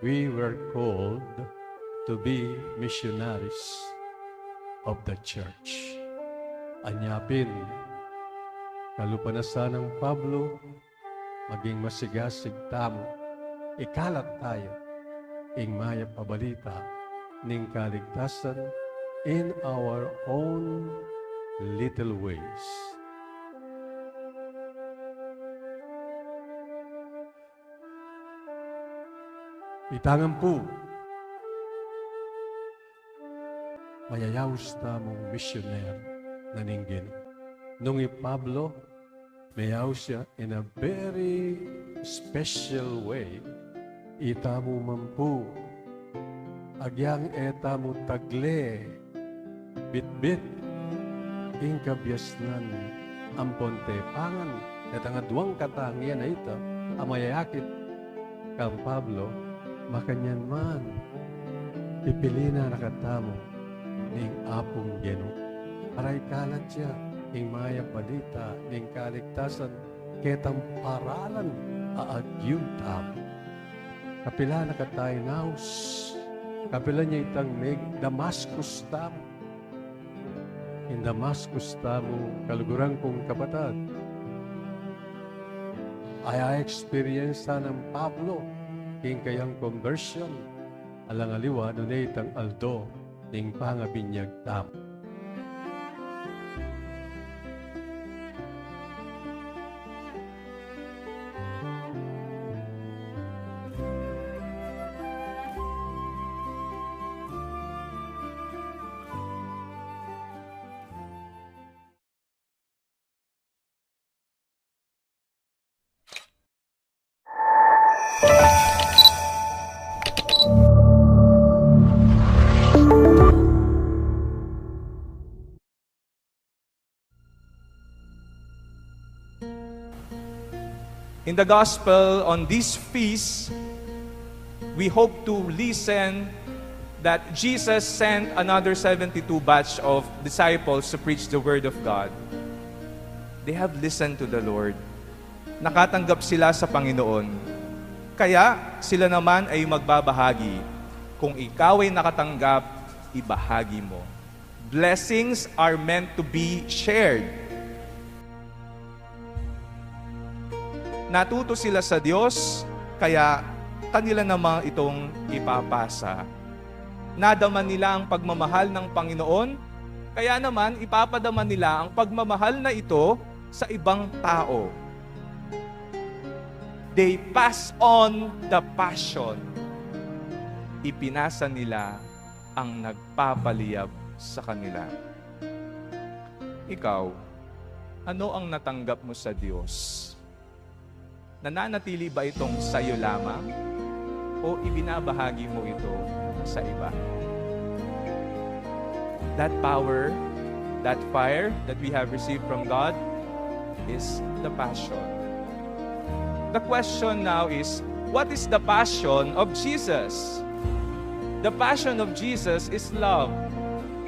we were called to be missionaries of the church. Anyapin, kalupanasan ng Pablo, maging masigasig tamo, ikalat tayo, ing maya pabalita, ning kaligtasan in our own little ways. Itangan po, mayayaws tamong missioner na ninggin. Nung Pablo, mayaw siya in a very special way. Ita mo man po, agyang eta mo tagle, bit-bit, ing kabyasnan, ampon tepangan, at ang aduang katangian na ito, amayayakit kang Pablo, makanyan man, pipilina nakatamo, ning apong geno. Aray kalat siya, ning maya balita, ning kaligtasan, ketang paralan, aagyong tamo. Kapila nakatay naus, kapila niya itang meg Damascus tamo. In Damascus tamo, kaluguran kong kabatad. Ay experience ng Pablo, king kayang conversion, alang aliwa, nunay itang aldo, ning pangabinyag tamo. In the gospel on this feast, we hope to listen that Jesus sent another 72 batch of disciples to preach the word of God. They have listened to the Lord. Nakatanggap sila sa Panginoon. Kaya sila naman ay magbabahagi. Kung ikaw ay nakatanggap, ibahagi mo. Blessings are meant to be shared. Natuto sila sa Diyos, kaya kanila namang itong ipapasa. Nadama nila ang pagmamahal ng Panginoon, kaya naman ipapadama nila ang pagmamahal na ito sa ibang tao. They pass on the passion. Ipinasa nila ang nagpapaliyab sa kanila. Ikaw, ano ang natanggap mo sa Diyos? Nananatili ba itong sayo lamang o ibinabahagi mo ito sa iba? That power, that fire that we have received from God is the passion. The question now is, what is the passion of Jesus? The passion of Jesus is love.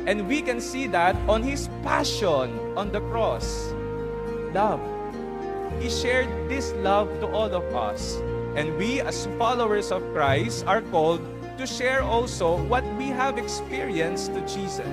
And we can see that on His passion on the cross. Love. He shared this love to all of us. And we as followers of Christ are called to share also what we have experienced to Jesus.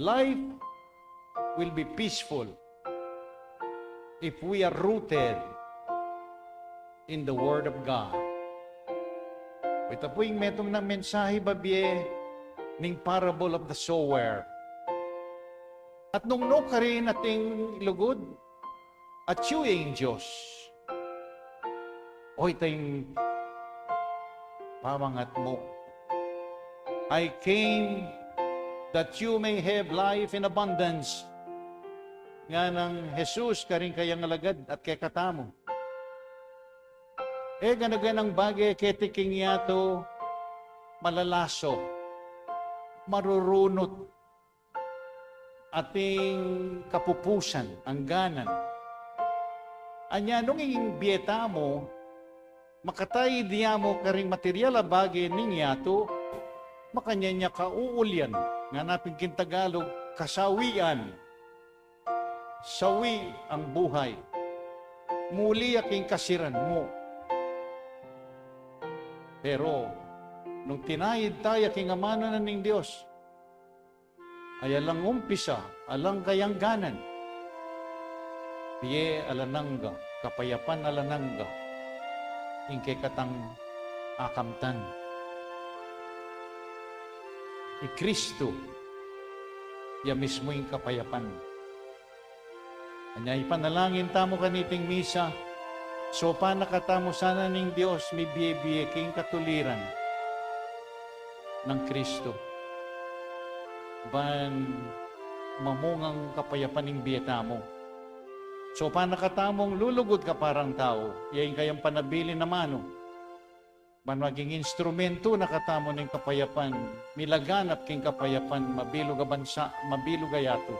Life will be peaceful if we are rooted in the Word of God. Ito po yung metong ng mensahe babye ning parable of the sower. At nung ka rin ating ilugod at yung Diyos. O ito yung pamangat mo. I came that you may have life in abundance. Nga ng Jesus karing kayang alagad at kay katamo. Ganaganang bagay ketiking yato malalaso, marurunot, ating kapupusan, angganan. Anya, nung bieta mo, makatay diya mo karing material a bagay ninyato, makanya niya kauulyan, nga napin Tagalog, kasawian. Sawi ang buhay. Muli aking kasiran mo. Pero, nung tinayid tayo aking amano na ning Diyos, ay alang umpisa, alang kayangganan. Piye alanangga, kapayapan alanangga, ingkay katang akamtan. Kristo, ya mismo yung kapayapan. Anya ipanalangin tamo kaniting misa, so panakatamo sana ning Dios may biye-biye king katuliran ng Kristo. Ban mamungang kapayapan ng biyeta mo. So panakatamong lulugod ka parang tao, yain kayang panabili na mano. Ban maging instrumento nakatamo ng kapayapan, milaganap king kapayapan, mabilog a bansa, mabilog a yato.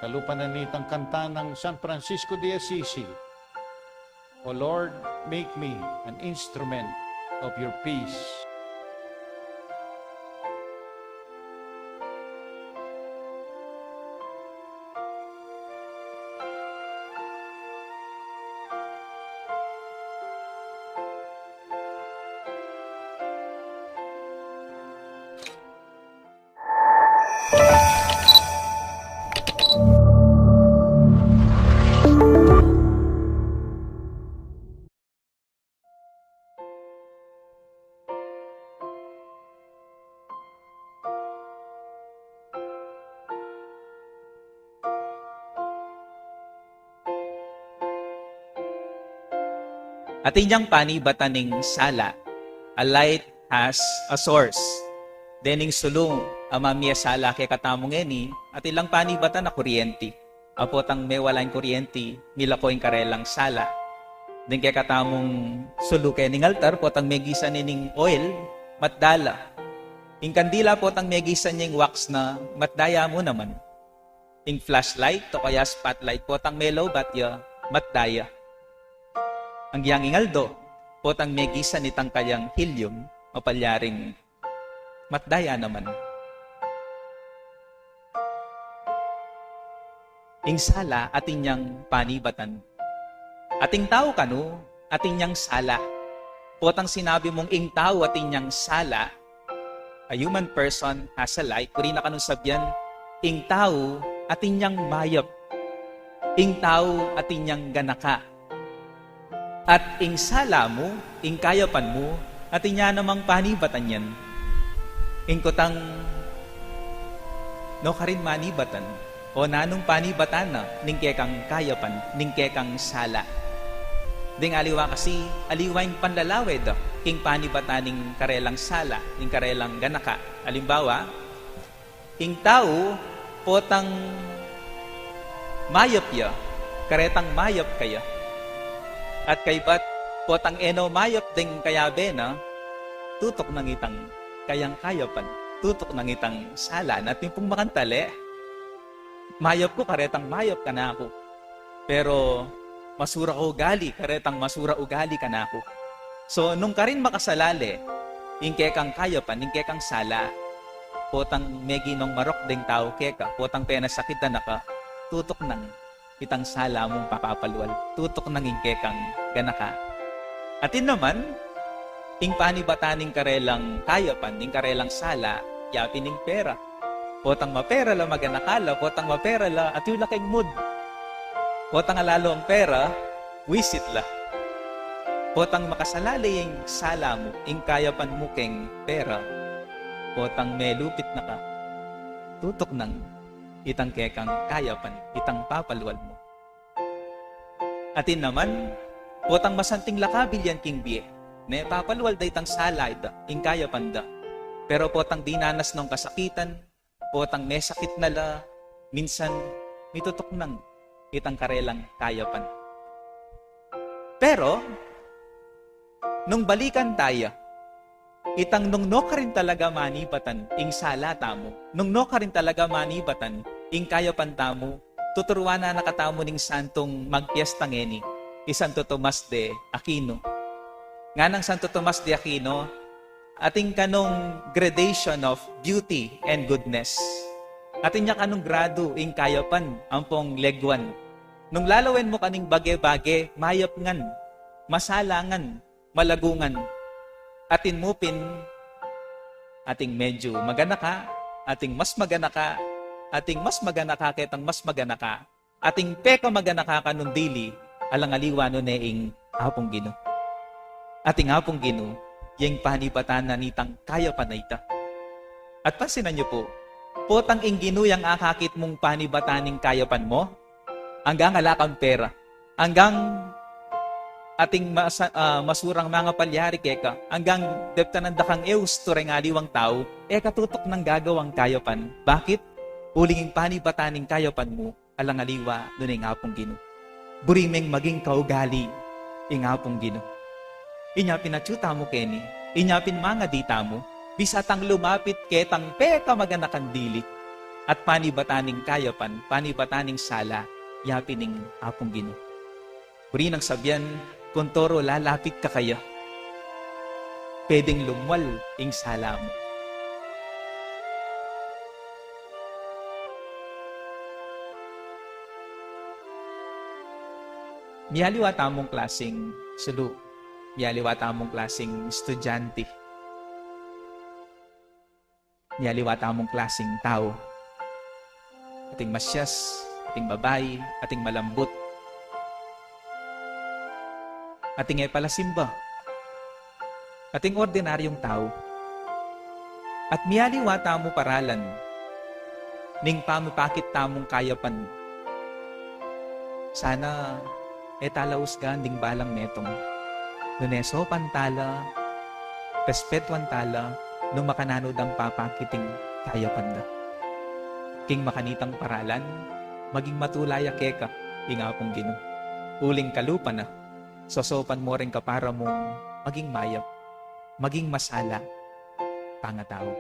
Kalupananitang kanta ng San Francisco de Assisi, O Lord, make me an instrument of your peace. At inyang panibatan ning sala, a light has a source. Dening sulong, amamia sala kay katamong eni, at ilang panibatan na kuryente. Apotang may walang kuryente, nila ko yung karelang sala. Den kay katamong sulu kay ning altar, potang may gisa ning oil, matdala. Ing kandila potang may gisa ning wax na matdaya mo naman. Ing flashlight, to kaya spotlight, potang may low batya, matdaya. Ang yang ingaldo, potang megisa nitang kayang helium, mapalyaring matdaya naman. Ing sala ating yang panibatan. Ating tao kanu, ating yang sala. Potang sinabi mong ing tao ating yang sala, a human person has a light, kuri na kanong sabyan, ing tao ating yang mayap. Ing tao ating yang ganaka. At ing sala mo, ing kayapan mo, at inya namang panibatan yan. Ing kutang no karin manibatan, o nanong panibatan na, ning kekang kayapan, ning kekang sala. Ding aliwa kasi, aliwa yung panlalawed, king panibatan ning karelang sala, ning karelang ganaka. Alimbawa, ing tao, potang mayap ya, karetang mayap kaya. At kay bat, potang eno mayap ding kayabe na, tutok ng itang kayang kayapan, tutok ng itang sala, natin pong makantali. Mayap ko, karetang mayap ka na ako. Pero masura ko ugali, karetang masura ugali ka na ako. So, nung ka rin makasalali, ingke kang kayapan, ingke kang sala, potang megi nung marok ding tao keka, potang pena sakit na ka, tutok ng itang sala mong papapalwal, tutok ng ingkekang ganaka. Atin naman, ing panibataning karelang kayapan, ing karelang sala, yapin ing pera. Potang mapera la maganakala, potang mapera la at yung laking mood. Potang alalo ang pera, wisit la. Potang makasalali yung sala mo, ing kayapan mo keng pera. Potang may lupit na ka, tutok ng itang kekang kayapan, itang papalwal mo. Atin naman, potang masanting lakabil yan king biye. Ne papalwal da itang sala ita, ing kayapan da. Pero potang dinanas ng kasakitan, potang may sakit na la, minsan mitutok ng itang karelang kayapan. Pero, nung balikan tayo, itang nung no ka rin talaga manibatan, ing sala tamo, nung no ka rin talaga manibatan, ing kayapan tamo, tuturuan na nakatamo ning santong magpiestang eni, Santo Tomas de Aquino. Nga ng Santo Tomas de Aquino, ating kanong gradation of beauty and goodness. Ating niya kanong grado ing kayapan, ampong legwan. Nung lalawen mo kaning bage-bage, mayap ngan, masalangan, malagungan. Atin mupin, ating medyo magana ka, ating mas magana ka, ating mas magana ka, ketang mas magana ka, ating peka magana ka kanong dili, alang aliwano neing apong Gino. Ating apong Gino, yung panipatan na nitang kaya panayta. At pasinan niyo po, potang ing Gino yung akakit mong panibataning kayapan mo, hanggang alakang pera, hanggang ating masurang mga palyari keka, hanggang deptanan dakang eus tureng aliwang tao, katutok ng gagawang kayapan. Bakit? Ulinging panibataning kayapan mo, alang aliwa nun ay ngapong Gino. Burimeng maging kaugali, ingapong Gino. Inyapin na tsuta mo, Kenny. Inyapin mga dita mo, bisatang lumapit ketang peka maganakan dili, at panibataning kayapan, panibataning sala, yapining apong Gino. Puri nang sabyan, kuntoro lalapit ka kaya. Pwedeng lumwal ing sala mo. Miyaliwa tamong klaseng sulu. Miyaliwa tamong klaseng estudyante. Miyaliwa tamong klaseng tao. Ating masyas, ating babae, ating malambot. Ating palasimba. Ating ordinaryong tao. At miyaliwa tamo paralan. Ning pamipakit tamong kayapan. Sana talaus ka ding balang metong. Nuneso pantala, respetuan tala, nung makananod ang papakiting kayapan da. King makanitang paralan, maging matulaya keka, ingapong Gino. Uling kalupa na, sosopan mo rin ka para mong maging mayap, maging masala, pangatao.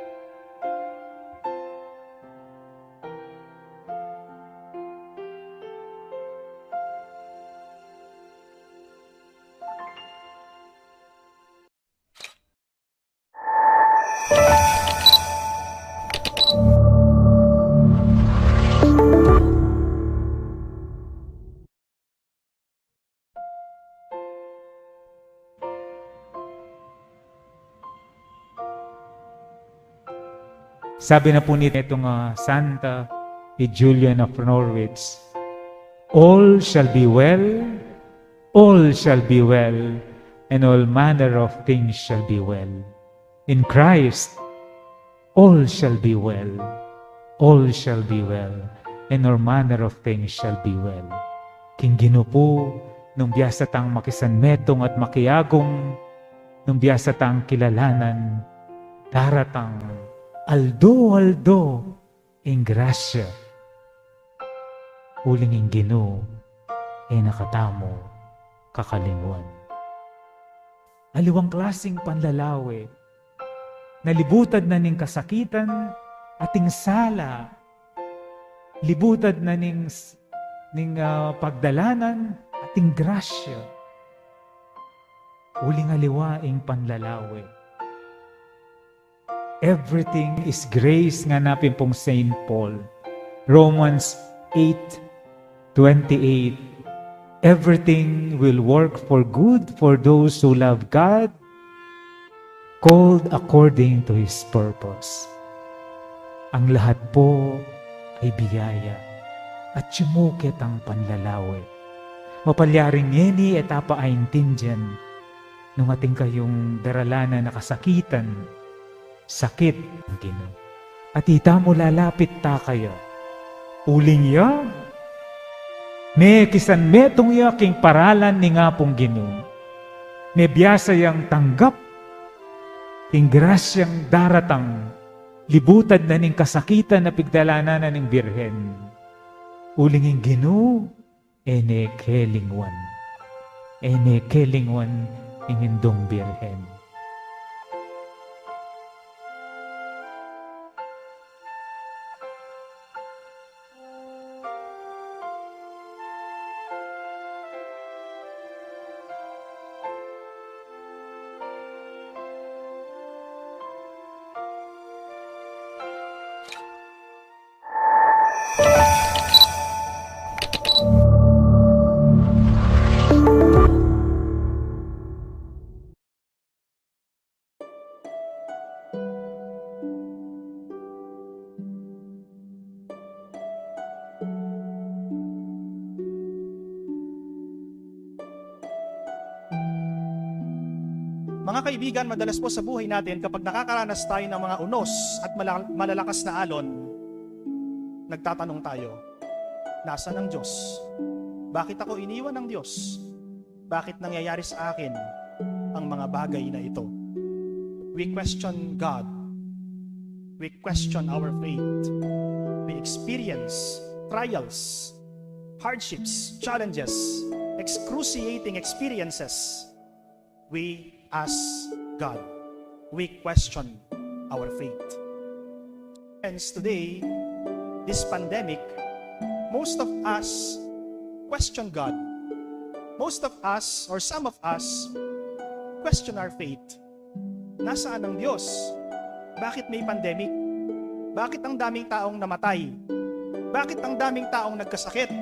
Sabi na po nitong Santa Julian of Norwich, all shall be well, and all manner of things shall be well. In Christ, all shall be well, and all manner of things shall be well. King Gino po, nung biyasa tang makisanmetong at makiagong, nung biyasa tang kilalanan, daratang aldo in grasya. Uling ing Gino, nakatamo kakalingwan. Aliwang klaseng panlalawe, nalibutad na ning kasakitan ating sala, libutad na ning pagdalanan ating grasya. Uling aliwa ing panlalawe. Everything is grace nga napin pong St. Paul. Romans 8:28. Everything will work for good for those who love God, called according to His purpose. Ang lahat po ay biyaya at sumukit ang panlalawe. Mapalyaring yeni etapa ay intindyan nung ating kayong daralana na kasakitan, sakit ang Gino. At ita mo lalapit ta kayo. Uling ya, ne kisan metong ya king paralan ni nga pong Gino. Ne biyasa yang tanggap, king grasyang daratang, libutad na ning kasakitan na pigdalanan na ning Birhen. Uling yung Gino, ene kelingwan ing indong Birhen. Mga kaibigan, madalas po sa buhay natin kapag nakakaranas tayo ng mga unos at malalakas na alon, nagtatanong tayo, nasaan ang Diyos? Bakit ako iniwan ng Diyos? Bakit nangyayari sa akin ang mga bagay na ito? We question God. We question our faith. We experience trials, hardships, challenges, excruciating experiences. We ask God. We question our faith. Hence today, this pandemic, most of us question God. Most of us, or some of us, question our faith. Nasaan ang Diyos? Bakit may pandemic? Bakit ang daming taong namatay? Bakit ang daming taong nagkasakit?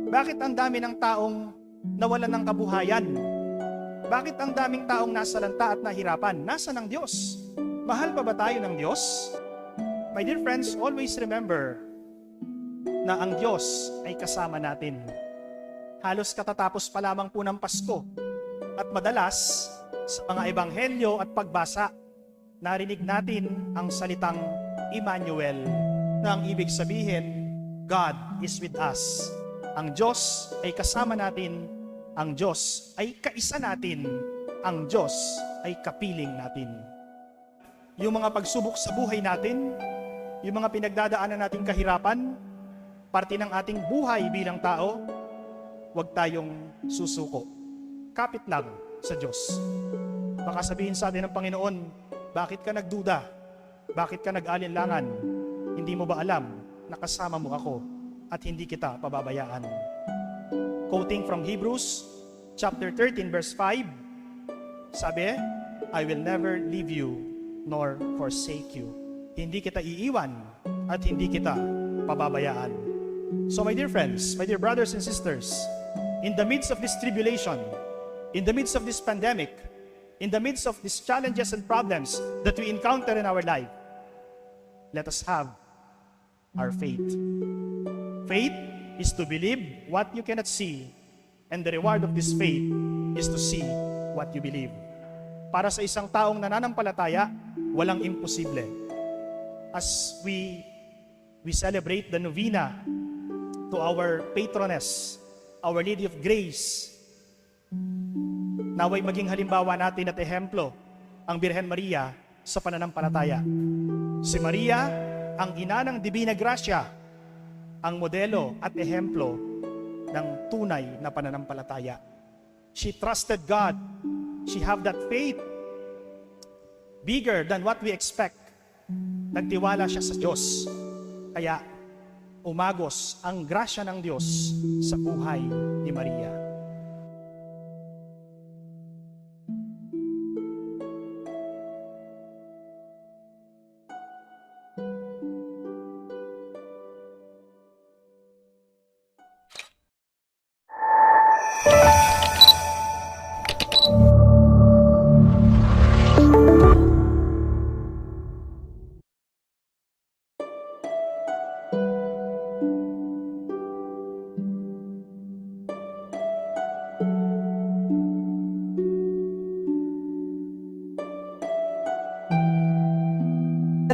Bakit ang dami ng taong nawalan ng kabuhayan? Bakit ang daming taong nasalanta at nahirapan? Nasaan ang Diyos? Mahal pa ba tayo ng Diyos? My dear friends, always remember na ang Diyos ay kasama natin. Halos katatapos pa lamang po ng Pasko. At madalas, sa mga ebanghelyo at pagbasa, narinig natin ang salitang Emmanuel, na ang ibig sabihin, God is with us. Ang Diyos ay kasama natin. Ang Diyos ay kaisa natin. Ang Diyos ay kapiling natin. Yung mga pagsubok sa buhay natin, yung mga pinagdadaanan nating kahirapan, parte ng ating buhay bilang tao, huwag tayong susuko. Kapit lang sa Diyos. Baka sabihin sa atin ng Panginoon, bakit ka nagduda? Bakit ka nag-alinlangan? Hindi mo ba alam na kasama mo ako at hindi kita pababayaan? Quoting from Hebrews chapter 13 verse 5, sabi, I will never leave you nor forsake you. Hindi kita iiwan at hindi kita pababayaan. So my dear friends, my dear brothers and sisters, in the midst of this tribulation, in the midst of this pandemic, in the midst of these challenges and problems that we encounter in our life, let us have our faith. Faith is to believe what you cannot see, and the reward of this faith is to see what you believe. Para sa isang taong nananampalataya, walang imposible. As we celebrate the novena to our patroness, Our Lady of Grace, naway maging halimbawa natin at ehemplo ang Birhen Maria sa pananampalataya. Si Maria, ang ina ng Divina Gracia, ang modelo at ehemplo ng tunay na pananampalataya. She trusted God. She have that faith bigger than what we expect. Nagtiwala siya sa Diyos. Kaya umagos ang grasya ng Diyos sa buhay ni Maria.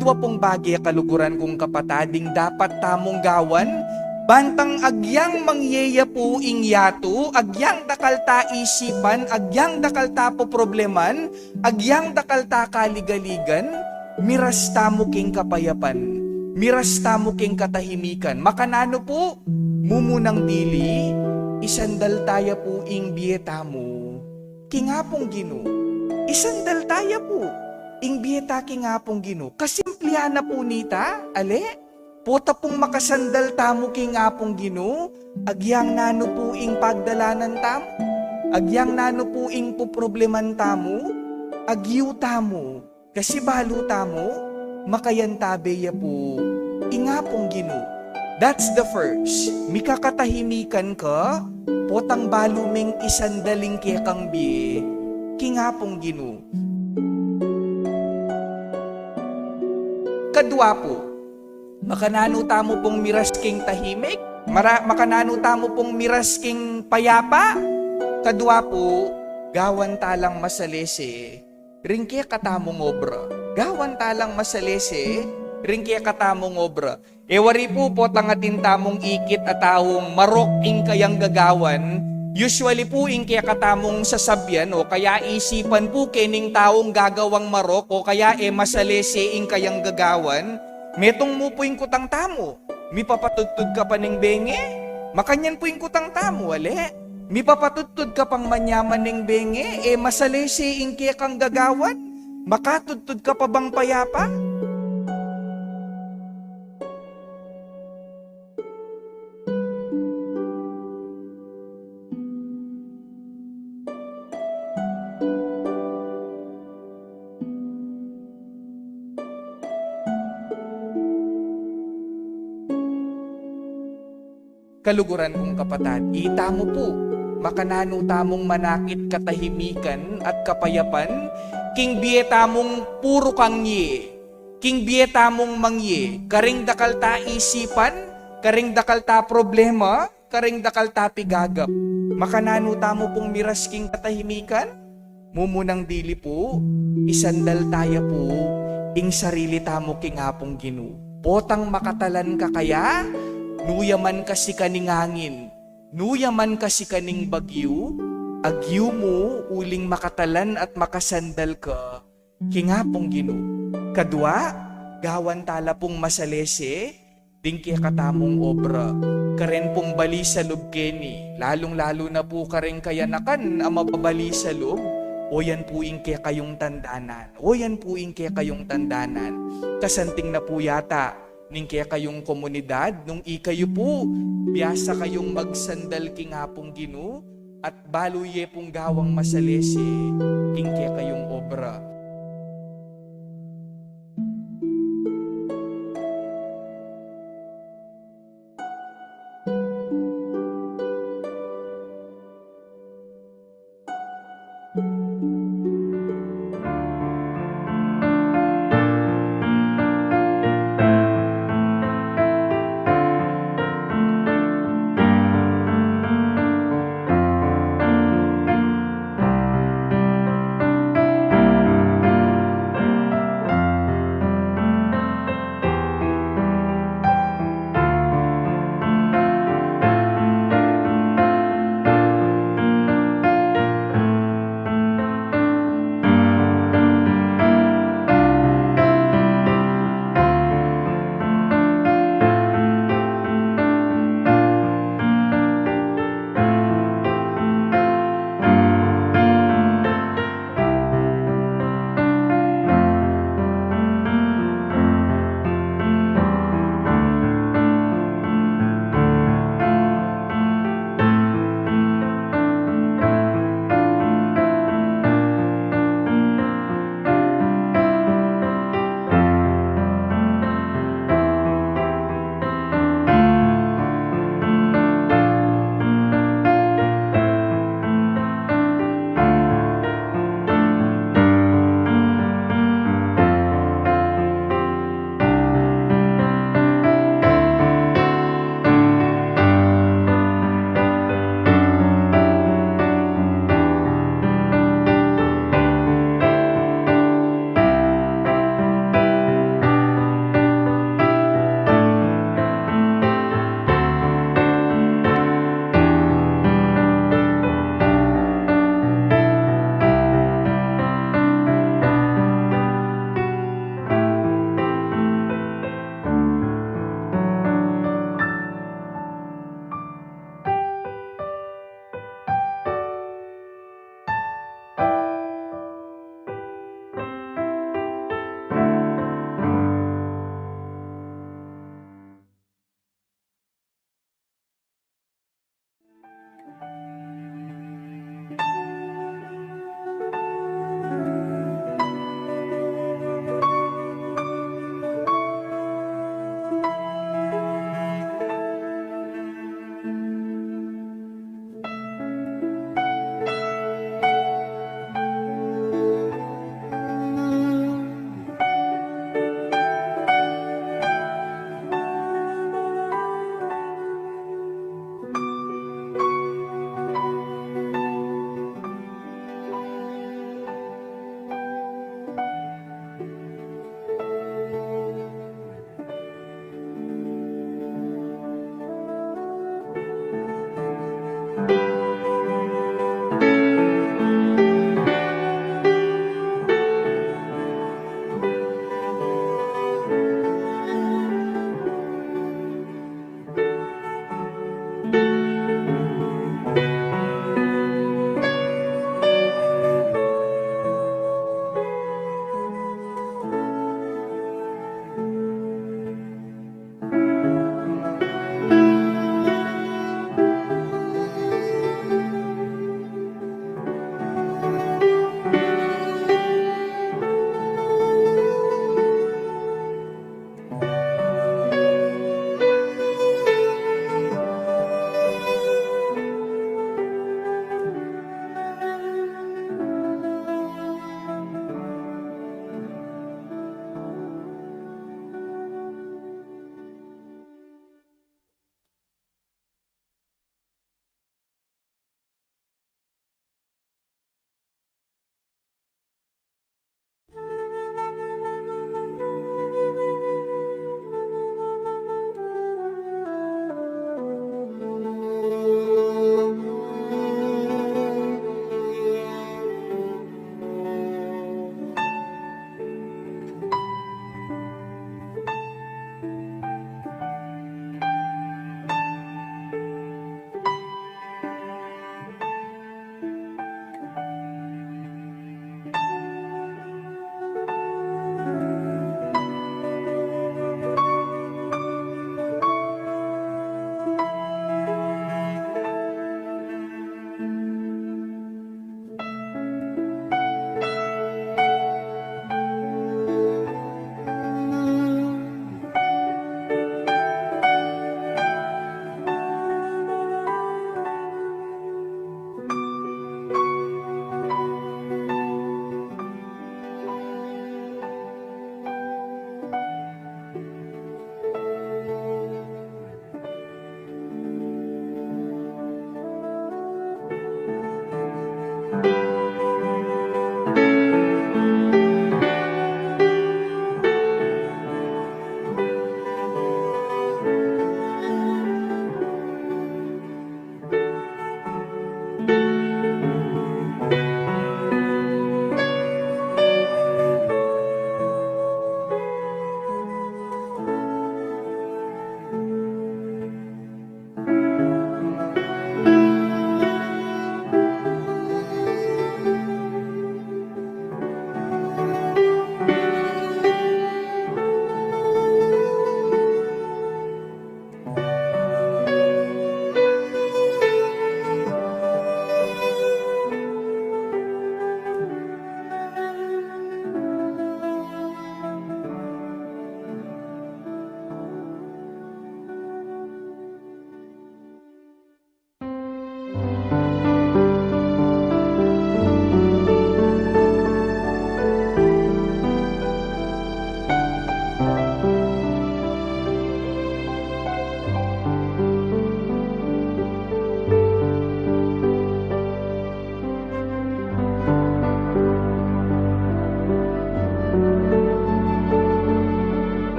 Dua pong bagay kaluguran kong kapatading dapat tamong gawan, bantang agyang mangyeya po ingyatu, agyang dakalta isipan, agyang dakalta po probleman, agyang dakalta kaligaligan, mirasta mo king kapayapan, mirasta mo king katahimikan. Makanano po, mumunang dili, isandal taya po ing biyeta mo, kingapong Ginoo. Isandal tayo po. Ing biyeta kingapong Ginoo. Kasimplihan na po nita, ale? Pota pong makasandal tamo kingapong Ginoo. Agyang nano po ing pagdalanan tamo. Agyang nano po ing puprobleman tamo. Agyu tamo. Kasi balo tamo, makayantabeya po. Ingapong Ginoo. That's the first. Mikakatahimikan ka, potang baluming isandaling kekang biye, kingapong Ginoo. Kadwa po, makanano tamo pong mirasking tahimik, makanano tamo pong mirasking payapa. Kadwa po, gawan talang masalese, ringke katamong obra. Gawan talang masalese, ringke katamong obra. Ewari po tangatin tamong ikit at taong marok ing kayang gagawan, usually po ing kaya katamong sasabyan o kaya isipan po kining taong gagawang marok o kaya masalese ing kayang gagawan, metong mo po ing kutang tamo, mipapatudtud ka pa ning benge, makanyan po ing kutang tamo, ale, mipapatudtud ka pang manyaman ning benge, masalese ing kaya kang gagawan, makatudtud ka pa bang payapa? Kaluguran kong kapatid, itamo po, makanano tamong manakit katahimikan at kapayapan, king biye tamong puro kang ye, king biye tamong mangye, karing dakal ta isipan, karing dakal ta problema, karing dakal ta pigagap, makanano tamo pong miras king katahimikan, mumunang dili po, isandal tayo po, ing sarili tamo king apong Ginoo. Potang makatalan ka kaya, nuyaman kasi kaning hangin, nuyaman kasi kaning bagyo, agyo mo uling makatalan at makasandal ka, kingapong Ginoo. Kadwa, gawan tala pong masalese, dingke katamong obra, karen pong bali sa lubkeni, lalong-lalo na po karen kayanakan ang mababali sa lub, o yan po ingke kayong tandanan, o yan po ingke kayong tandanan, kasanting na po yata, ning kaya kayong komunidad, nung ikayo po, biyasa kayong magsandal kingapong Ginoo, at baluye pong gawang masalese, king kaya kayong obra.